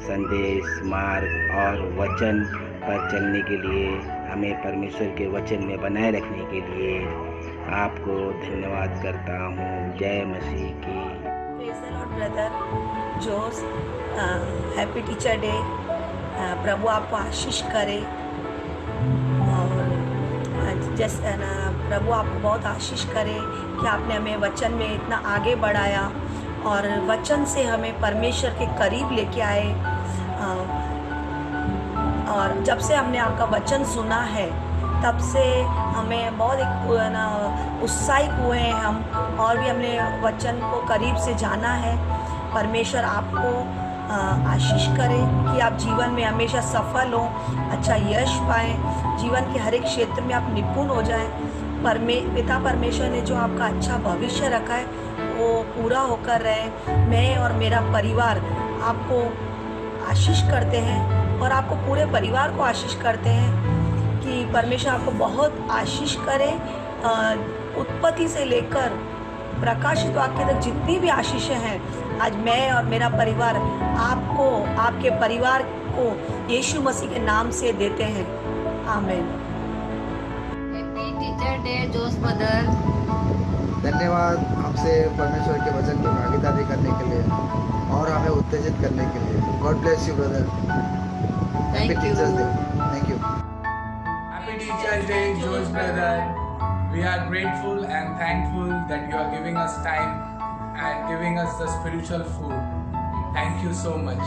संदेश, मार्ग और वचन पर चलने के लिए, हमें परमेश्वर के वचन में बनाए रखने के लिए आपको धन्यवाद करता हूँ। जय मसीह की। प्रेज़ द लॉर्ड ब्रदर जोश, हैप्पी टीचर डे। प्रभु आपको आशीष करे और जैसे प्रभु आपको बहुत आशीष करे कि आपने हमें वचन में इतना आगे बढ़ाया और वचन से हमें परमेश्वर के करीब लेके आए। और जब से हमने आपका वचन सुना है तब से हमें बहुत उत्साहित हुए हैं हम, और भी हमने वचन को करीब से जाना है। परमेश्वर आपको आशीष करे कि आप जीवन में हमेशा सफल हों, अच्छा यश पाएं, जीवन के हर एक क्षेत्र में आप निपुण हो जाएं पिता परमेश्वर ने जो आपका अच्छा भविष्य रखा है वो पूरा होकर रहे। मैं और मेरा परिवार आपको आशीष करते हैं और आपको पूरे परिवार को आशीष करते हैं कि परमेश्वर आपको बहुत आशीष करे। उत्पत्ति से लेकर प्रकाशित वाक्य तक जितनी भी आशीषें हैं, आज मैं और मेरा परिवार आपको, आपके परिवार को यीशु मसीह के नाम से देते हैं। आमीन। Happy teacher day Josh brother. धन्यवाद हमसे परमेश्वर के वचन की भागीदारी करने के लिए और हमें उत्तेजित करने के लिए। God bless you brother. Happy teachers day. Thank you. Happy Teachers Day, Josh brother. We are grateful and thankful that you are giving us time and giving us the spiritual food. Thank you so much.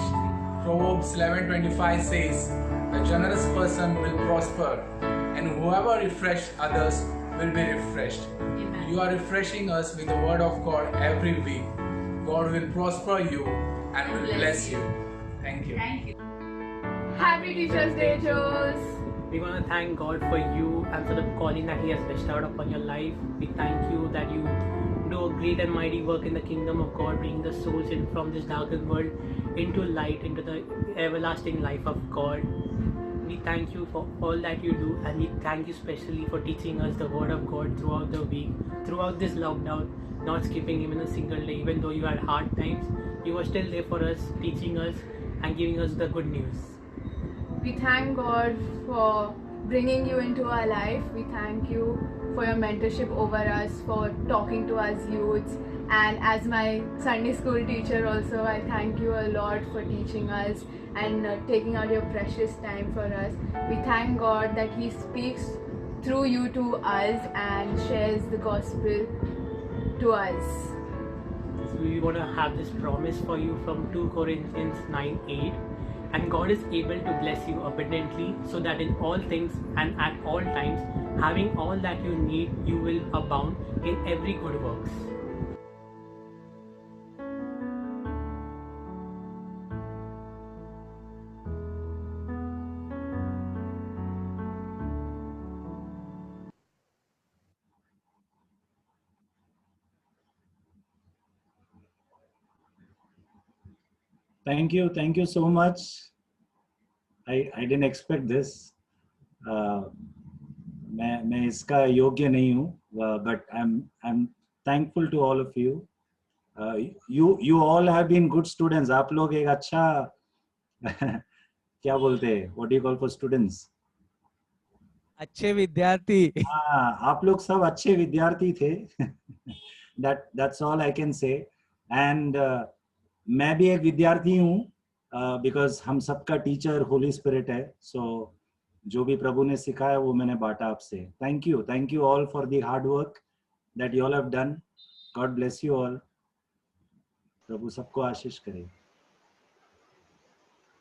Proverbs 11:25 says, "The generous person will prosper, and whoever refreshes others will be refreshed." Amen. You are refreshing us with the word of God every week. God will prosper you and will bless you. Thank you. Thank you. Happy Teachers Day, Josh. We want to thank God for you and for the calling that He has bestowed upon your life. We thank you that you do a great and mighty work in the kingdom of God, bringing the souls in from this darkened world into light, into the everlasting life of God. We thank you for all that you do, and we thank you especially for teaching us the word of God throughout the week, throughout this lockdown, not skipping even a single day. Even though you had hard times, you were still there for us, teaching us and giving us the good news. We thank God for bringing you into our life. We thank you for your mentorship over us, for talking to us youths. And as my Sunday school teacher also, I thank you a lot for teaching us and taking out your precious time for us. We thank God that He speaks through you to us and shares the gospel to us. So we want to have this promise for you from 2 Corinthians 9:8. And God is able to bless you abundantly, so that in all things and at all times, having all that you need, you will abound in every good works. Thank you so much. I didn't expect this. मैं इसका योग्य नहीं हूँ, but I'm thankful to all of you. You all have been good students. आप लोग एक अच्छा क्या बोलते हैं? What do you call for students? अच्छे विद्यार्थी। हाँ, आप लोग सब अच्छे विद्यार्थी थे। That's all I can say. And मैं भी एक विद्यार्थी हूँ, because हम सबका टीचर होली स्पिरिट है। So जो भी प्रभु ने सिखाया वो मैंने बांटा आपसे। Thank you all for the hard work that you all have done. God bless you all. प्रभु सबको आशीष करे।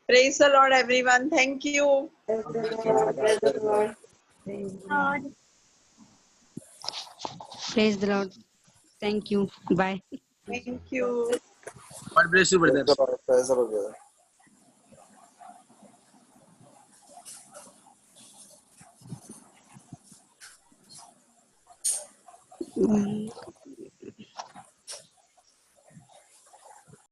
Praise the Lord, everyone. Thank you. Praise the Lord. Thank you. Bye. Thank you. God bless you, brother. Praise the Lord, brother.